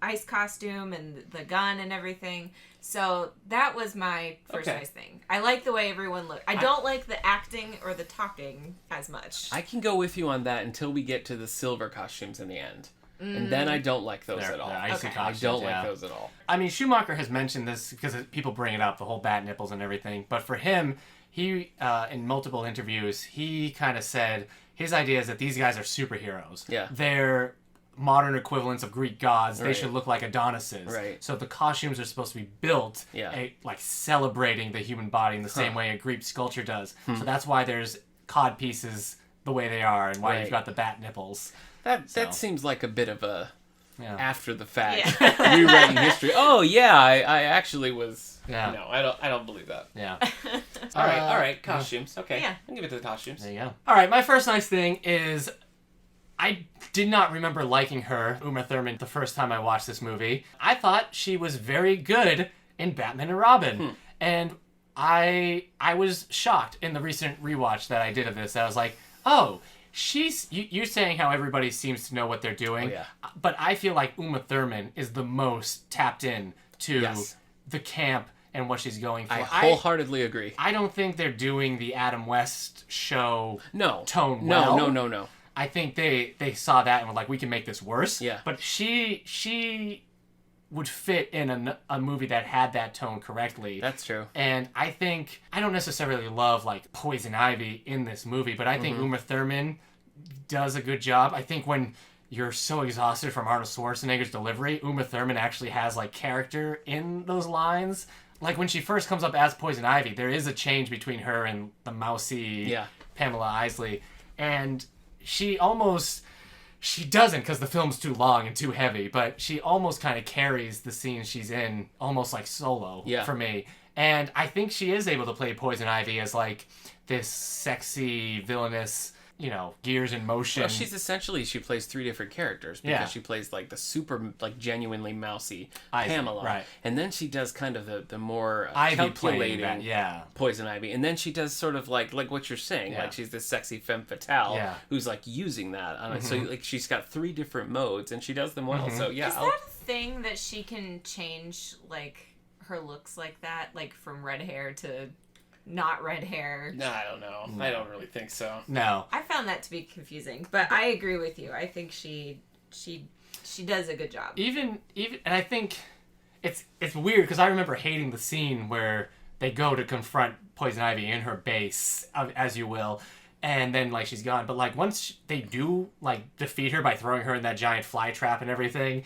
ice costume and the gun and everything. So that was my first nice thing. I like the way everyone looked. I don't like the acting or the talking as much. I can go with you on that until we get to the silver costumes in the end. And then I don't like those at all. Icy costumes, I don't like those at all. I mean, Schumacher has mentioned this because people bring it up, the whole bat nipples and everything. But for him, he, in multiple interviews, he kind of said his idea is that these guys are superheroes. Yeah. They're modern equivalents of Greek gods. They should look like Adonises. Right. So the costumes are supposed to be built like celebrating the human body in the same way a Greek sculpture does. So that's why there's cod pieces the way they are and why you've got the bat nipples. That seems like a bit of a after the fact rewriting history. Oh yeah, I actually was. Yeah. No, I don't believe that. Yeah. all right. Costumes. Okay. Yeah. I'll give it to the costumes. There you go. All right. My first nice thing is I did not remember liking her, Uma Thurman, the first time I watched this movie. I thought she was very good in Batman and Robin, and I was shocked in the recent rewatch that I did of this. I was like, oh. You're saying how everybody seems to know what they're doing, but I feel like Uma Thurman is the most tapped in to the camp and what she's going for. I wholeheartedly agree. I don't think they're doing the Adam West show tone well. No. I think they saw that and were like, we can make this worse. Yeah. But she would fit in a movie that had that tone correctly. That's true. And I think, I don't necessarily love like Poison Ivy in this movie, but I think Uma Thurman does a good job. I think when you're so exhausted from Arnold Schwarzenegger's delivery, Uma Thurman actually has like character in those lines. Like when she first comes up as Poison Ivy, there is a change between her and the mousy Pamela Isley. And she doesn't, because the film's too long and too heavy, but she almost kind of carries the scene she's in almost like solo for me. And I think she is able to play Poison Ivy as like this sexy, villainous, gears in motion. Well, she plays 3 different characters, because she plays like the super, like genuinely mousy Pamela. Right. And then she does kind of the more Ivy calculating Poison Ivy. And then she does sort of like what you're saying, like she's this sexy femme fatale who's like using that on it. So like she's got 3 different modes and she does them well. So Is that a thing that she can change like her looks like that, like from red hair to not red hair? No, I don't know. No. I don't really think so. No. I found that to be confusing, but I agree with you. I think she does a good job. Even and I think it's weird because I remember hating the scene where they go to confront Poison Ivy in her base, as you will, and then like she's gone. But like once they do like defeat her by throwing her in that giant fly trap and everything,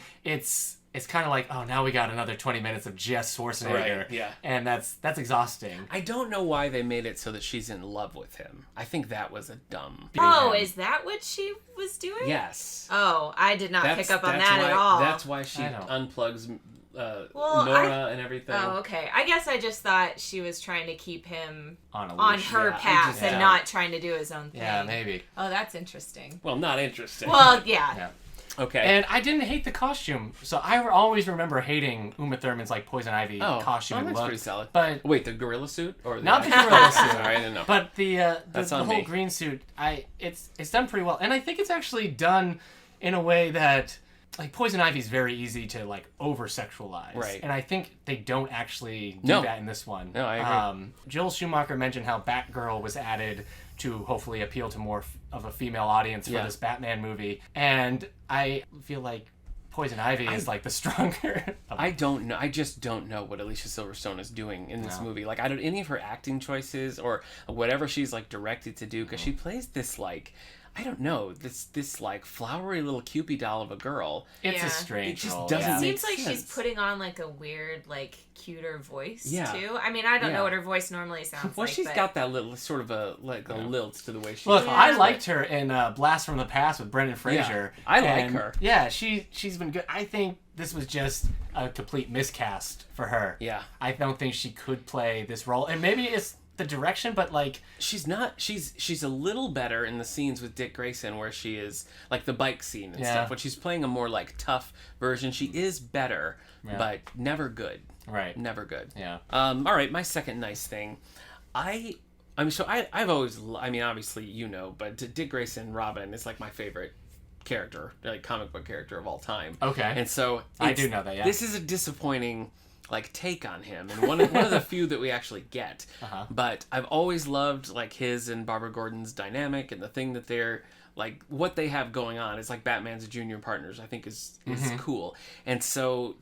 it's kind of like, oh, now we got another 20 minutes of just Schwarzenegger. Right, yeah. And that's exhausting. I don't know why they made it so that she's in love with him. I think that was a dumb... Oh, is that what she was doing? Yes. Oh, I did not pick up on that at all. That's why she unplugs Nora and everything. Oh, okay. I guess I just thought she was trying to keep him on her path and not trying to do his own thing. Yeah, maybe. Oh, that's interesting. Well, not interesting. Well, yeah. Okay. And I didn't hate the costume, so I always remember hating Uma Thurman's like Poison Ivy costume and that's look. Pretty solid. But wait, the gorilla suit or not the gorilla suit? Sorry, I didn't know. But the whole green suit, it's done pretty well, and I think it's actually done in a way that like Poison Ivy is very easy to like over sexualize, right? And I think they don't actually do that in this one. No, I agree. Joel Schumacher mentioned how Batgirl was added to hopefully appeal to more of a female audience for this Batman movie. And I feel like Poison Ivy is like the stronger. I don't know. I just don't know what Alicia Silverstone is doing in this movie. Like, I don't any of her acting choices or whatever she's like directed to do, because she plays this like, I don't know, this like flowery little Cupid doll of a girl. It's a strange role. It seems like she's putting on like a weird, like cuter voice too. I mean, I don't know what her voice normally sounds like. Well, she's got that little sort of a lilt to the way she. Look, I liked her in Blast from the Past with Brendan Fraser. Yeah, I like her. Yeah, she's been good. I think this was just a complete miscast for her. Yeah, I don't think she could play this role, and maybe it's the direction, but like she's a little better in the scenes with Dick Grayson where she is like the bike scene and stuff, when she's playing a more like tough version. She is better, but never good. Right. Never good. Yeah. All right, my second nice thing. I've always, I mean, obviously, but Dick Grayson, Robin, is like my favorite character, like comic book character of all time. Okay. And so I do know that, yeah. This is a disappointing like take on him, and one of the few that we actually get. But I've always loved like his and Barbara Gordon's dynamic, and the thing that they're like what they have going on is like Batman's junior partners. I think is cool. And so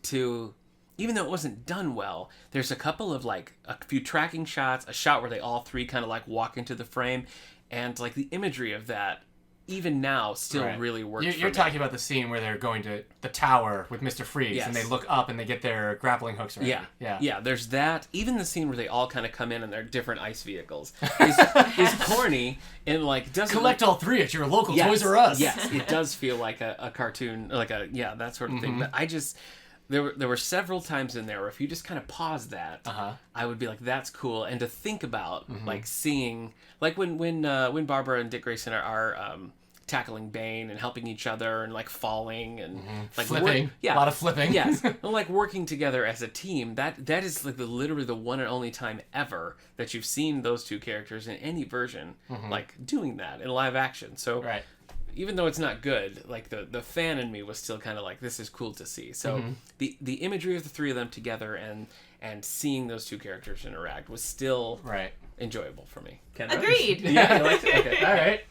even though it wasn't done well, there's a couple of like a few tracking shots, a shot where they all three kind of like walk into the frame, and like the imagery of that even now still really works. You're talking about the scene where they're going to the tower with Mr. Freeze, and they look up and they get their grappling hooks ready. Yeah. There's that. Even the scene where they all kind of come in their different ice vehicles is corny and like doesn't collect all three at your local Toys R Us. Yes, it does feel like a cartoon, like that sort of thing. But I just there were several times in there where if you just kind of pause that, I would be like, that's cool, and to think about like seeing like when Barbara and Dick Grayson are tackling Bane and helping each other and like falling and like flipping, a lot of flipping. Yes, and, like working together as a team. That is like literally the one and only time ever that you've seen those two characters in any version like doing that in live action. So even though it's not good, like the fan in me was still kind of like, this is cool to see. So the imagery of the three of them together and seeing those two characters interact was still enjoyable for me. Agreed. Yeah, you liked it? Okay. All right.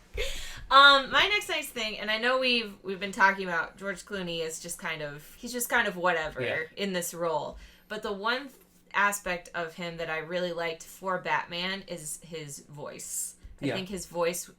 My next nice thing, and I know we've been talking about George Clooney is just kind of whatever in this role, but the one aspect of him that I really liked for Batman is his voice. I think his voice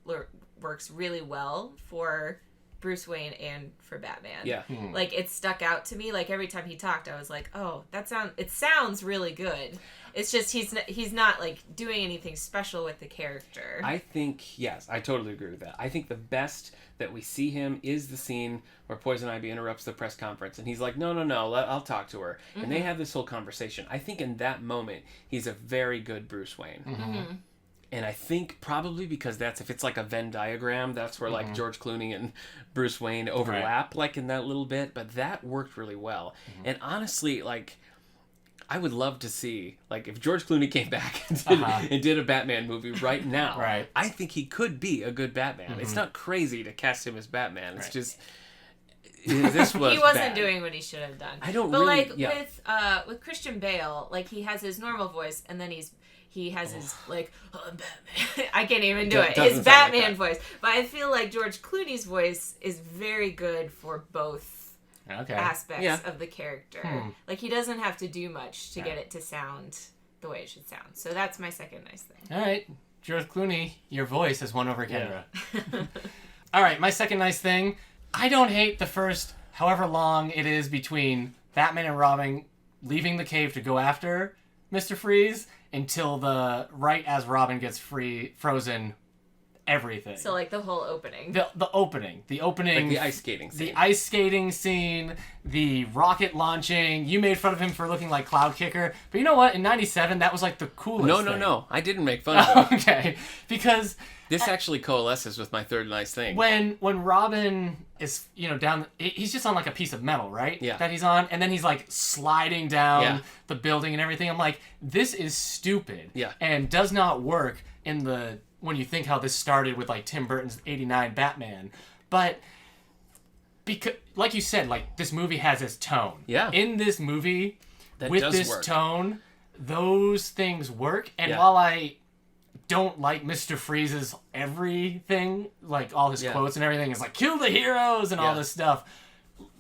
works really well for Bruce Wayne and for Batman. Yeah. Like, it stuck out to me. Like, every time he talked, I was like, oh, it sounds really good. It's just he's not like doing anything special with the character. I think, yes, I totally agree with that. I think the best that we see him is the scene where Poison Ivy interrupts the press conference and he's like, no, I'll talk to her. Mm-hmm. And they have this whole conversation. I think in that moment, he's a very good Bruce Wayne. Mm-hmm. And I think probably because if it's like a Venn diagram, that's where like George Clooney and Bruce Wayne overlap like in that little bit. But that worked really well. Mm-hmm. And honestly, like, I would love to see, like, if George Clooney came back and did a Batman movie right now. I think he could be a good Batman. Mm-hmm. It's not crazy to cast him as Batman. It's just... This was he wasn't bad. doing what he should have done. I don't but really... But with Christian Bale, like, he has his normal voice, and then he has his, like, oh, I'm Batman. I can't even do it. His Batman voice. But I feel like George Clooney's voice is very good for both aspects of the character. Like, he doesn't have to do much to get it to sound the way it should sound. So that's my second nice thing. All right. George Clooney, your voice has won over Kendra. Yeah. All right, my second nice thing. I don't hate the first however long it is between Batman and Robin leaving the cave to go after Mr. Freeze until right as Robin gets frozen, everything. So, like, the whole opening. The opening. Like the ice skating scene. The ice skating scene, the rocket launching. You made fun of him for looking like Cloud Kicker. But you know what? In 97, that was, like, the coolest thing. No. I didn't make fun of him. Okay. Because... This actually coalesces with my third nice thing. When Robin is, down... He's just on, like, a piece of metal, right? Yeah. That he's on. And then he's, like, sliding down the building and everything. I'm like, this is stupid. Yeah. And does not work when you think how this started with, like, Tim Burton's 89 Batman. But, because, like you said, like, this movie has its tone. Yeah. In this movie, with this tone, those things work. And while I don't like Mr. Freeze's everything, like, all his quotes and everything is like, kill the heroes and all this stuff,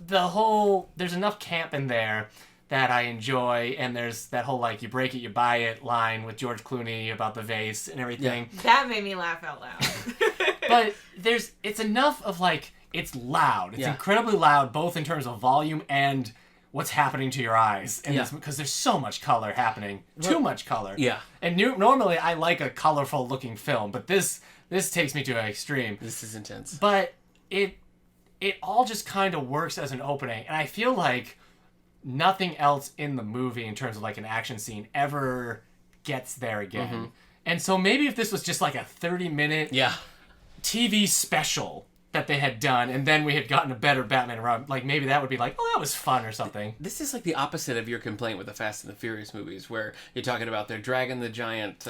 there's enough camp in there that I enjoy, and there's that whole, like, you break it, you buy it line with George Clooney about the vase and everything. Yeah. That made me laugh out loud. But it's enough of, like, it's loud. It's incredibly loud, both in terms of volume and what's happening to your eyes. And because there's so much color happening. Too much color. Yeah. And normally I like a colorful looking film, but this takes me to an extreme. This is intense. But it all just kind of works as an opening, and I feel like nothing else in the movie in terms of, like, an action scene ever gets there again. Mm-hmm. And so maybe if this was just like a 30-minute TV special that they had done, and then we had gotten a better Batman and Robin, like, maybe that would be like, oh, that was fun or something. This is like the opposite of your complaint with the Fast and the Furious movies, where you're talking about they're dragging the giant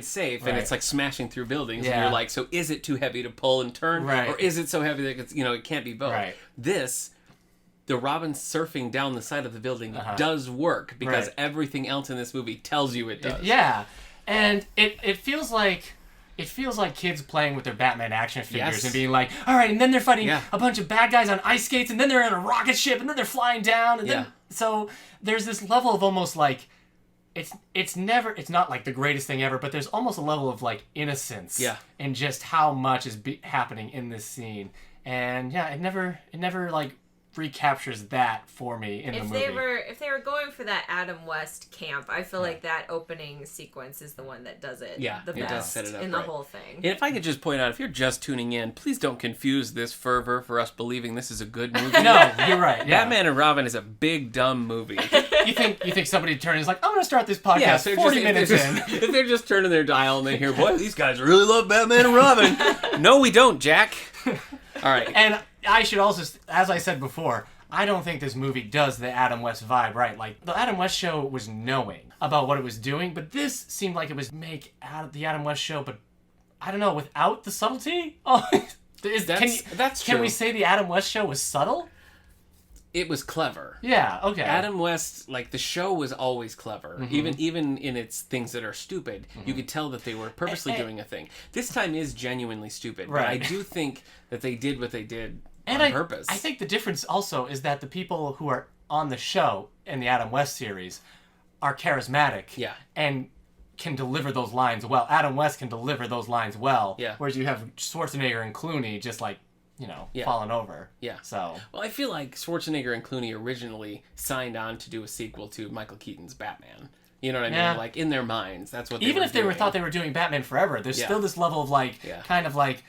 safe, and it's like smashing through buildings, and you're like, so is it too heavy to pull and turn, or is it so heavy that it can't be both? Right. The Robin surfing down the side of the building does work, because everything else in this movie tells you it does. And it feels like kids playing with their Batman action figures and being like, all right, and then they're fighting a bunch of bad guys on ice skates, and then they're in a rocket ship, and then they're flying down, and then so there's this level of almost like it's not like the greatest thing ever, but there's almost a level of, like, innocence in just how much is happening in this scene, and it never like recaptures that for me in the movie. If they were going for that Adam West camp, I feel like that opening sequence is the one that does it the best does set it up in the whole thing. And if I could just point out, if you're just tuning in, please don't confuse this fervor for us believing this is a good movie. No, you're right. Batman and Robin is a big dumb movie. You think somebody turning is like, I'm going to start this podcast 40 minutes in. If they're just turning their dial and they hear, boy, these guys really love Batman and Robin. No, we don't, Jack. All right. And I should also, as I said before, I don't think this movie does the Adam West vibe right. Like, the Adam West show was knowing about what it was doing, but this seemed like it was make out the Adam West show, but I don't know, without the subtlety? Oh, that's true. Can we say the Adam West show was subtle? it was clever. Yeah, okay. Adam West, like, the show was always clever. Mm-hmm. Even in its things that are stupid, you could tell that they were purposely doing a thing. This time is genuinely stupid, right. but I do think that they did what they did on purpose. I think the difference also is that the people who are on the show in the Adam West series are charismatic. Yeah. And can deliver those lines well. Adam West can deliver those lines well. Yeah. Whereas you have Schwarzenegger and Clooney just like, falling over. Yeah. So. Well, I feel like Schwarzenegger and Clooney originally signed on to do a sequel to Michael Keaton's Batman. You know what I mean? Like, in their minds, that's what they even were if they doing. thought they were doing Batman Forever, there's still this level of like, kind of like,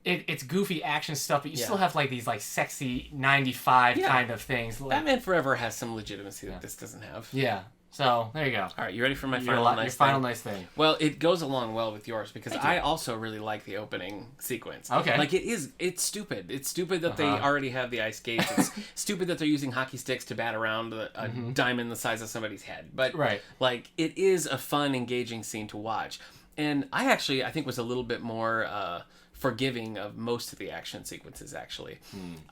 it's goofy action stuff, but you still have like these like sexy 95 kind of things. Like, Batman Forever has some legitimacy that this doesn't have. Yeah. So, there you go. All right, you ready for my your final nice thing? Well, it goes along well with yours because I also really like the opening sequence. Okay. Like, it's stupid. It's stupid that they already have the ice skates. It's stupid that they're using hockey sticks to bat around a diamond the size of somebody's head. But, like, it is a fun, engaging scene to watch. And I think was a little bit more forgiving of most of the action sequences, actually.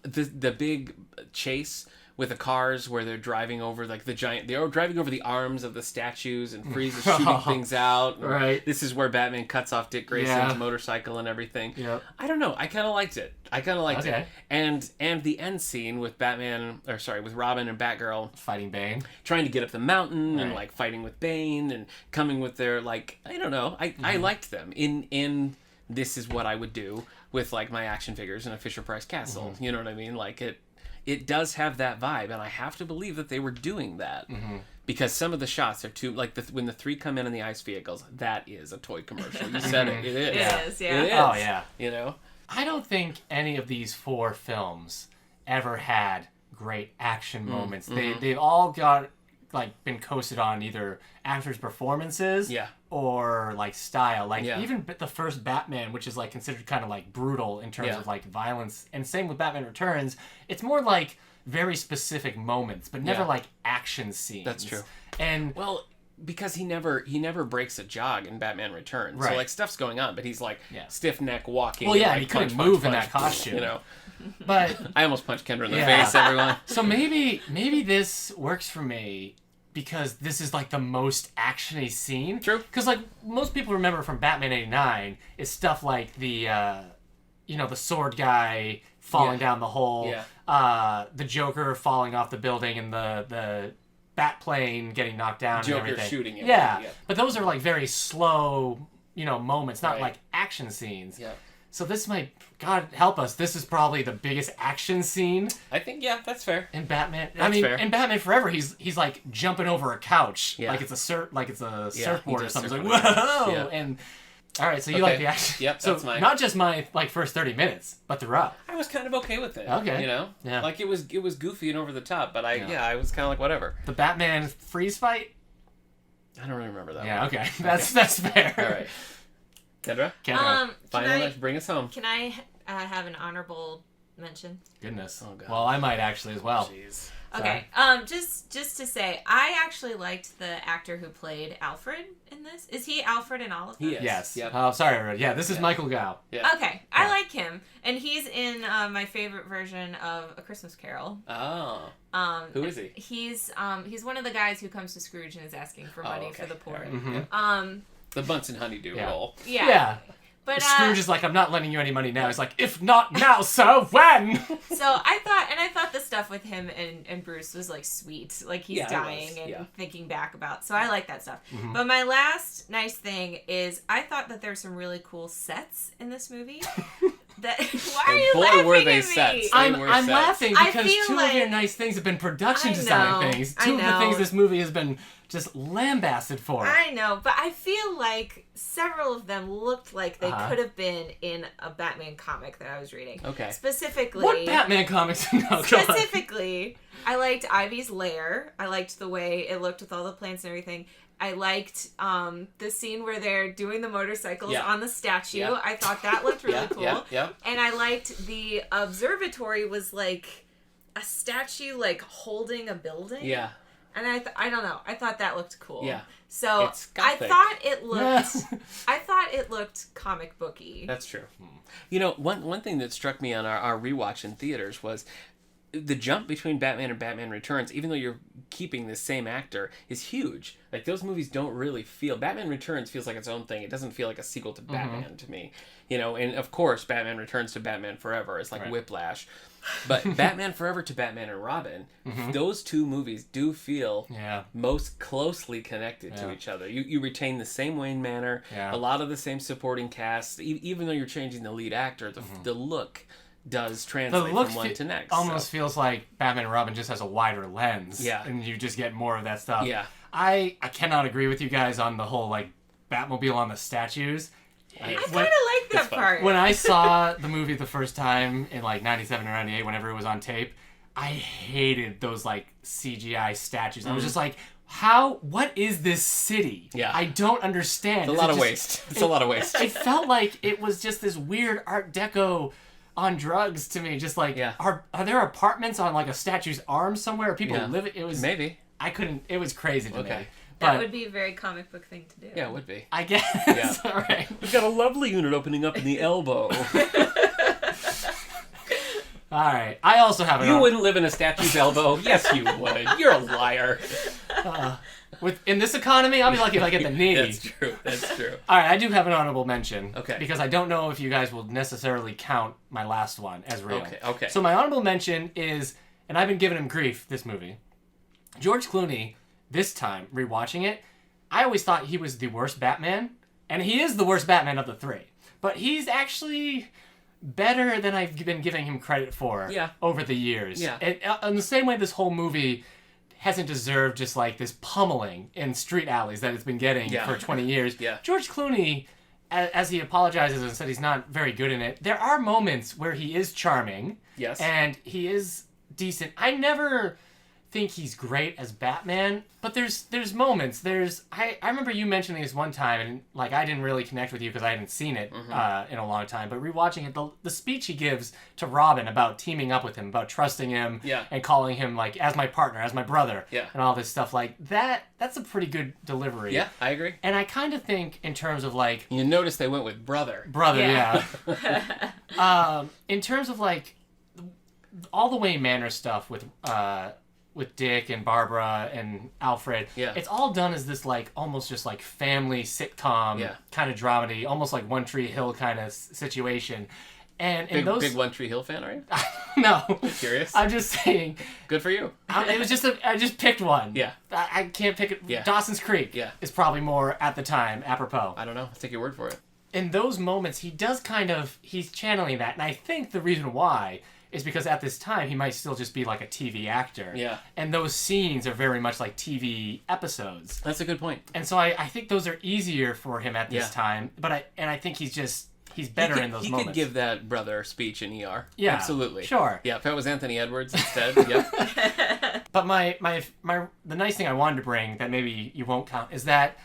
The big chase with the cars where they're driving over like they're driving over the arms of the statues and Freeze is shooting things out. Right. This is where Batman cuts off Dick Grayson's motorcycle and everything. Yep. I don't know. I kind of liked it. it. And the end scene with with Robin and Batgirl fighting Bane, trying to get up the mountain and like fighting with Bane and coming with their like, I don't know. I liked them in this is what I would do with like my action figures in a Fisher-Price castle. You know what I mean? Like it does have that vibe, and I have to believe that they were doing that because some of the shots are too like when the three come in the ice vehicles. That is a toy commercial. You said it. It is. It is. Yeah. It is. Oh yeah. You know. I don't think any of these 4 films ever had great action moments. They've all got like been coasted on either actors' performances or like style. Like even the first Batman, which is like considered kind of like brutal in terms of like violence, and same with Batman Returns, it's more like very specific moments, but never like action scenes. That's true. And because he never breaks a jog in Batman Returns. Right. So like stuff's going on, but he's like stiff neck walking. Well, yeah, and he couldn't move in that costume. You know. But I almost punched Kendra in the face, everyone. So maybe this works for me because this is like the most actiony scene. True. Because like most people remember from Batman '89 is stuff like the the sword guy falling down the hole, the Joker falling off the building, and the bat plane getting knocked down Joker and everything. shooting him. Yeah. But those are like very slow, moments, not like action scenes. Yeah. So this might, God help us, this is probably the biggest action scene. I think that's fair. In Batman, fair. In Batman Forever, he's like jumping over a couch, like it's a surfboard or something. It's like whoa, and all right, so you like the action. Yep, so that's mine. Not just my like first 30 minutes, but throughout. I was kind of okay with it. Okay, yeah, like it was goofy and over the top, but I was kind of like whatever. The Batman freeze fight. I don't really remember that. Yeah, one. okay, that's fair. All right. Kendra, finally, bring us home. Can I have an honorable mention? Goodness. Oh, God. Well, I might actually as well. Jeez. Okay. Just to say, I actually liked the actor who played Alfred in this. Is he Alfred in all of them? He is. Yes. Yep. Oh, sorry. Yeah, this is Michael Gough. Yeah. Okay. I like him, and he's in my favorite version of A Christmas Carol. Oh. Who is he? He's one of the guys who comes to Scrooge and is asking for money for the poor. Right. Mm-hmm. The Bunsen Honeydew role. Yeah. But Scrooge is like, I'm not lending you any money now. He's like, if not now, so when? So I thought the stuff with him and Bruce was like sweet. Like he's dying and thinking back about. So I like that stuff. Mm-hmm. But my last nice thing is I thought that there's some really cool sets in this movie. Why are you laughing were they at me? sets. I'm laughing because two like, of your nice things have been production design things. Two of the things this movie has been just lambasted for. I know, but I feel like several of them looked like they could have been in a Batman comic that I was reading. Okay. Specifically. What Batman comics? No, specifically, I liked Ivy's lair. I liked the way it looked with all the plants and everything. I liked the scene where they're doing the motorcycles on the statue. Yeah. I thought that looked really cool. Yeah. And I liked the observatory was like a statue like holding a building. Yeah. And I don't know. I thought that looked cool. Yeah. So I thought it looked comic booky. That's true. You know, one thing that struck me on our rewatch in theaters was the jump between Batman and Batman Returns, even though you're keeping the same actor, is huge. Like, those movies don't really feel... Batman Returns feels like its own thing. It doesn't feel like a sequel to Batman to me. You know, and of course, Batman Returns to Batman Forever is like Whiplash. But Batman Forever to Batman and Robin, those two movies do feel most closely connected to each other. You retain the same Wayne Manor, a lot of the same supporting cast, even though you're changing the lead actor, the look does translate from one to next. Almost feels like Batman and Robin just has a wider lens. Yeah. And you just get more of that stuff. Yeah. I cannot agree with you guys on the whole, like, Batmobile on the statues. I kind of like that part. When I saw the movie the first time in, like, 97 or 98, whenever it was on tape, I hated those, like, CGI statues. I was just like, what is this city? Yeah. I don't understand. It's a lot of waste. It's a lot of waste. It felt like it was just this weird Art Deco on drugs to me. Just like, are there apartments on, like, a statue's arm somewhere? Are people living? It was... Maybe. I couldn't... It was crazy to me. That would be a very comic book thing to do. Yeah, it would be. I guess. All right. We've got a lovely unit opening up in the elbow. All right. I also have You wouldn't live in a statue's elbow? Yes, you would. You're a liar. In this economy, I'll be lucky if I get the knee. That's true. All right, I do have an honorable mention. Okay. Because I don't know if you guys will necessarily count my last one as real. Okay. So my honorable mention is, and I've been giving him grief, this movie. George Clooney, this time, rewatching it, I always thought he was the worst Batman, and he is the worst Batman of the three. But he's actually better than I've been giving him credit for over the years. Yeah. In the same way this whole movie hasn't deserved just like this pummeling in street alleys that it's been getting for 20 years. Yeah. George Clooney, as he apologizes and said he's not very good in it, there are moments where he is charming. Yes. And he is decent. I never think he's great as Batman, but there's moments. I remember you mentioning this one time, and like I didn't really connect with you because I hadn't seen it in a long time. But rewatching it, the speech he gives to Robin about teaming up with him, about trusting him, and calling him like as my partner, as my brother, and all this stuff like that. That's a pretty good delivery. Yeah, I agree. And I kind of think in terms of like you notice they went with brother. In terms of like all the Wayne Manor stuff with Dick and Barbara and Alfred. Yeah. It's all done as this, like, almost just, like, family sitcom kind of dramedy, almost like One Tree Hill kind of situation. And big One Tree Hill fan, are you? No. Curious? I'm just saying. Good for you. It was just I just picked one. Yeah. I can't pick it. Yeah. Dawson's Creek is probably more, at the time, apropos. I don't know. I'll take your word for it. In those moments, he does he's channeling that. And I think the reason why is because at this time he might still just be like a TV actor. Yeah. And those scenes are very much like TV episodes. That's a good point. And so I think those are easier for him at this time. But I think he's better in those moments. He could give that brother speech in ER. Yeah. Absolutely. Sure. Yeah, if that was Anthony Edwards instead. Yep. But the nice thing I wanted to bring that maybe you won't count is that,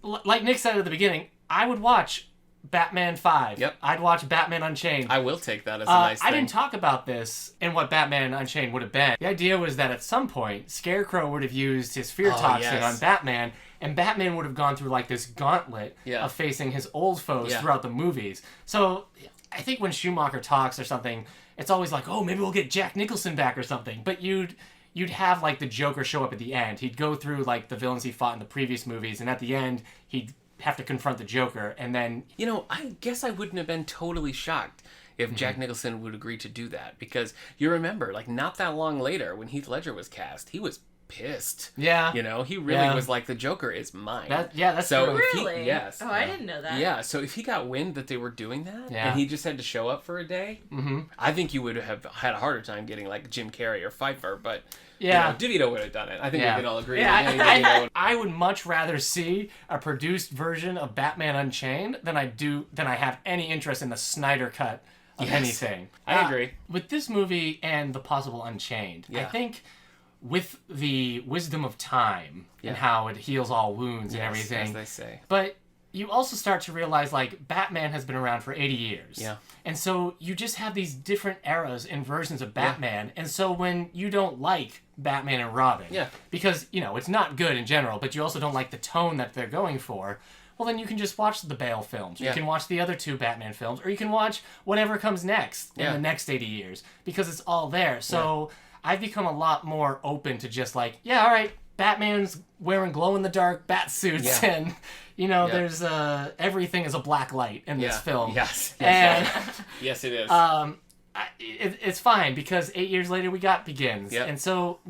like Nick said at the beginning, I would watch Batman 5. Yep. I'd watch Batman Unchained. I will take that as a nice thing. I didn't talk about this and what Batman Unchained would have been. The idea was that at some point, Scarecrow would have used his fear toxin on Batman, and Batman would have gone through like this gauntlet of facing his old foes throughout the movies. So I think when Schumacher talks or something, it's always like, oh, maybe we'll get Jack Nicholson back or something. But you'd have like the Joker show up at the end. He'd go through like the villains he fought in the previous movies, and at the end, he'd have to confront the Joker, and then... You know, I guess I wouldn't have been totally shocked if Jack Nicholson would agree to do that, because you remember, like, not that long later, when Heath Ledger was cast, he was pissed. Yeah. You know, he really was like, the Joker is mine. That's so true. Really? Yes. Oh, I didn't know that. Yeah, so if he got wind that they were doing that, and he just had to show up for a day, I think you would have had a harder time getting, like, Jim Carrey or Pfeiffer, but... Yeah. You know, DeVito would have done it. I think we can all agree. Yeah, I would much rather see a produced version of Batman Unchained than I have any interest in the Snyder cut of anything. I agree. With this movie and the possible Unchained, I think with the wisdom of time and how it heals all wounds and everything. As they say. But you also start to realize, like, Batman has been around for 80 years. Yeah. And so you just have these different eras and versions of Batman. Yeah. And so when you don't like Batman and Robin, because, you know, it's not good in general, but you also don't like the tone that they're going for, well, then you can just watch the Bale films. Yeah. You can watch the other 2 Batman films, or you can watch whatever comes next in the next 80 years, because it's all there. So I've become a lot more open to just like, yeah, all right, Batman's wearing glow-in-the-dark bat suits, and, you know, there's everything is a black light in this film. Yes. And yes, it is. it's fine, because 8 years later we got Begins. Yep. And so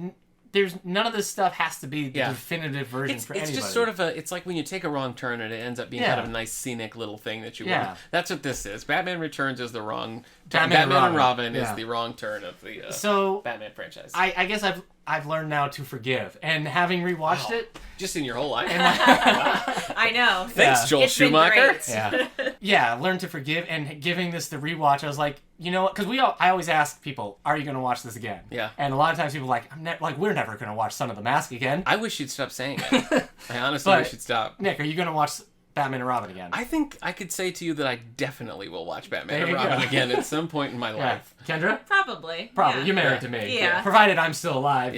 there's none of this stuff has to be the definitive version for anybody. It's just sort of it's like when you take a wrong turn and it ends up being kind of a nice scenic little thing that you want. That's what this is. Batman Returns is the wrong turn. Batman and Robin is the wrong turn of the Batman franchise. I guess I've learned now to forgive, and having rewatched it just in your whole life. I know. Thanks, Joel It's Schumacher. Yeah, learned to forgive, and giving this the rewatch, I was like, you know what? Because I always ask people, are you going to watch this again? Yeah. And a lot of times people are like, we're never going to watch Son of the Mask again. I wish you'd stop saying it. I honestly wish you'd stop. Nick, are you going to watch Batman and Robin again? I think I could say to you that I definitely will watch Batman and Robin again at some point in my life. Kendra? Probably. Yeah. You're married to me. Yeah. Provided I'm still alive,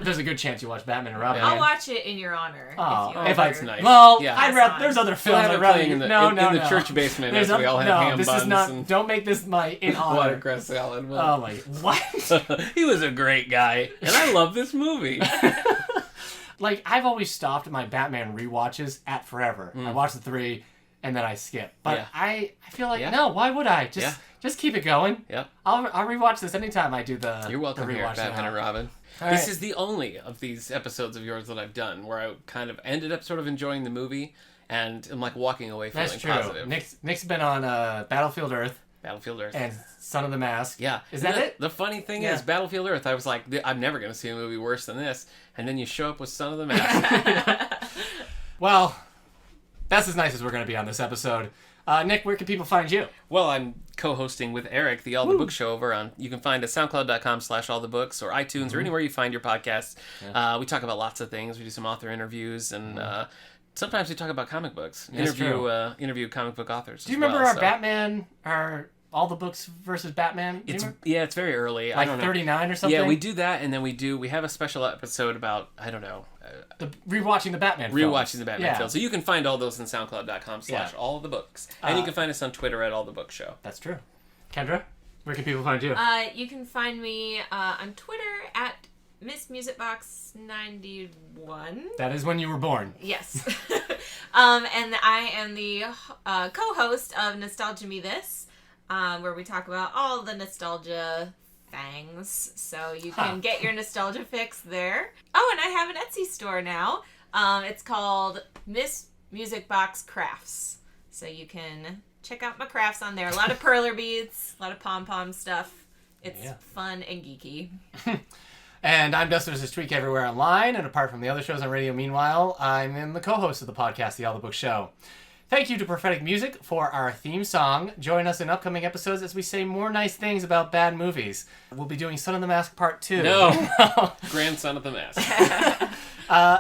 there's a good chance you watch Batman and Robin again. I'll watch it in your honor. Oh, that's nice. Well, I'd rather. There's other films I'd rather in the church basement as we all have ham this buns is not. and Don't make this my in honor. watercress salad. Oh my! What? He was a great guy, and I love this movie. Like, I've always stopped my Batman rewatches at Forever. I watch the 3, and then I skip. But I feel like no. Why would I? Just keep it going. Yep. I'll rewatch this anytime I do the. You're welcome the here, rewatch Batman and Robin. This is the only of these episodes of yours that I've done where I kind of ended up sort of enjoying the movie, and I'm like walking away feeling positive. Nick's been on Battlefield Earth. And Son of the Mask. Yeah. Is that it? The funny thing is, Battlefield Earth, I was like, I'm never going to see a movie worse than this. And then you show up with Son of the Mask. Well, that's as nice as we're going to be on this episode. Nick, where can people find you? Well, I'm co-hosting with Eric the All the Book Show over on, you can find us soundcloud.com/allthebooks or iTunes or anywhere you find your podcasts. Yeah. We talk about lots of things. We do some author interviews and sometimes we talk about comic books. Interview comic book authors. Do you remember our Batman, our All the Books versus Batman? It's very early. Like 39 or something? Yeah, we do that, and then we have a special episode about, I don't know. Rewatching the Batman films. So you can find all those on soundcloud.com/allthebooks. And you can find us on Twitter at All the Book Show. That's true. Kendra, where can people find you? You can find me on Twitter at MissMusicBox91. That is when you were born. Yes. And I am the co-host of Nostalgia Me This, where we talk about all the nostalgia things. So you can get your nostalgia fix there. Oh, and I have an Etsy store now. It's called Miss Music Box Crafts. So you can check out my crafts on there. A lot of perler beads, a lot of pom-pom stuff. It's fun and geeky. And I'm duskvstweak everywhere online, and apart from the other shows on Radio Meanwhile, I'm the co-host of the podcast, The All the Book Show. Thank you to Prophetic Music for our theme song. Join us in upcoming episodes as we say more nice things about bad movies. We'll be doing Son of the Mask Part 2. No. Grandson of the Mask.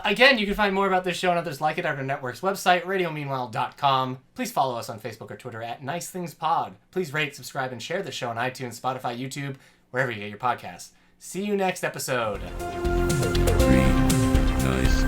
Again, you can find more about this show and others like it at our network's website, radiomeanwhile.com. Please follow us on Facebook or Twitter at Nice Things Pod. Please rate, subscribe, and share the show on iTunes, Spotify, YouTube, wherever you get your podcasts. See you next episode. 3 nice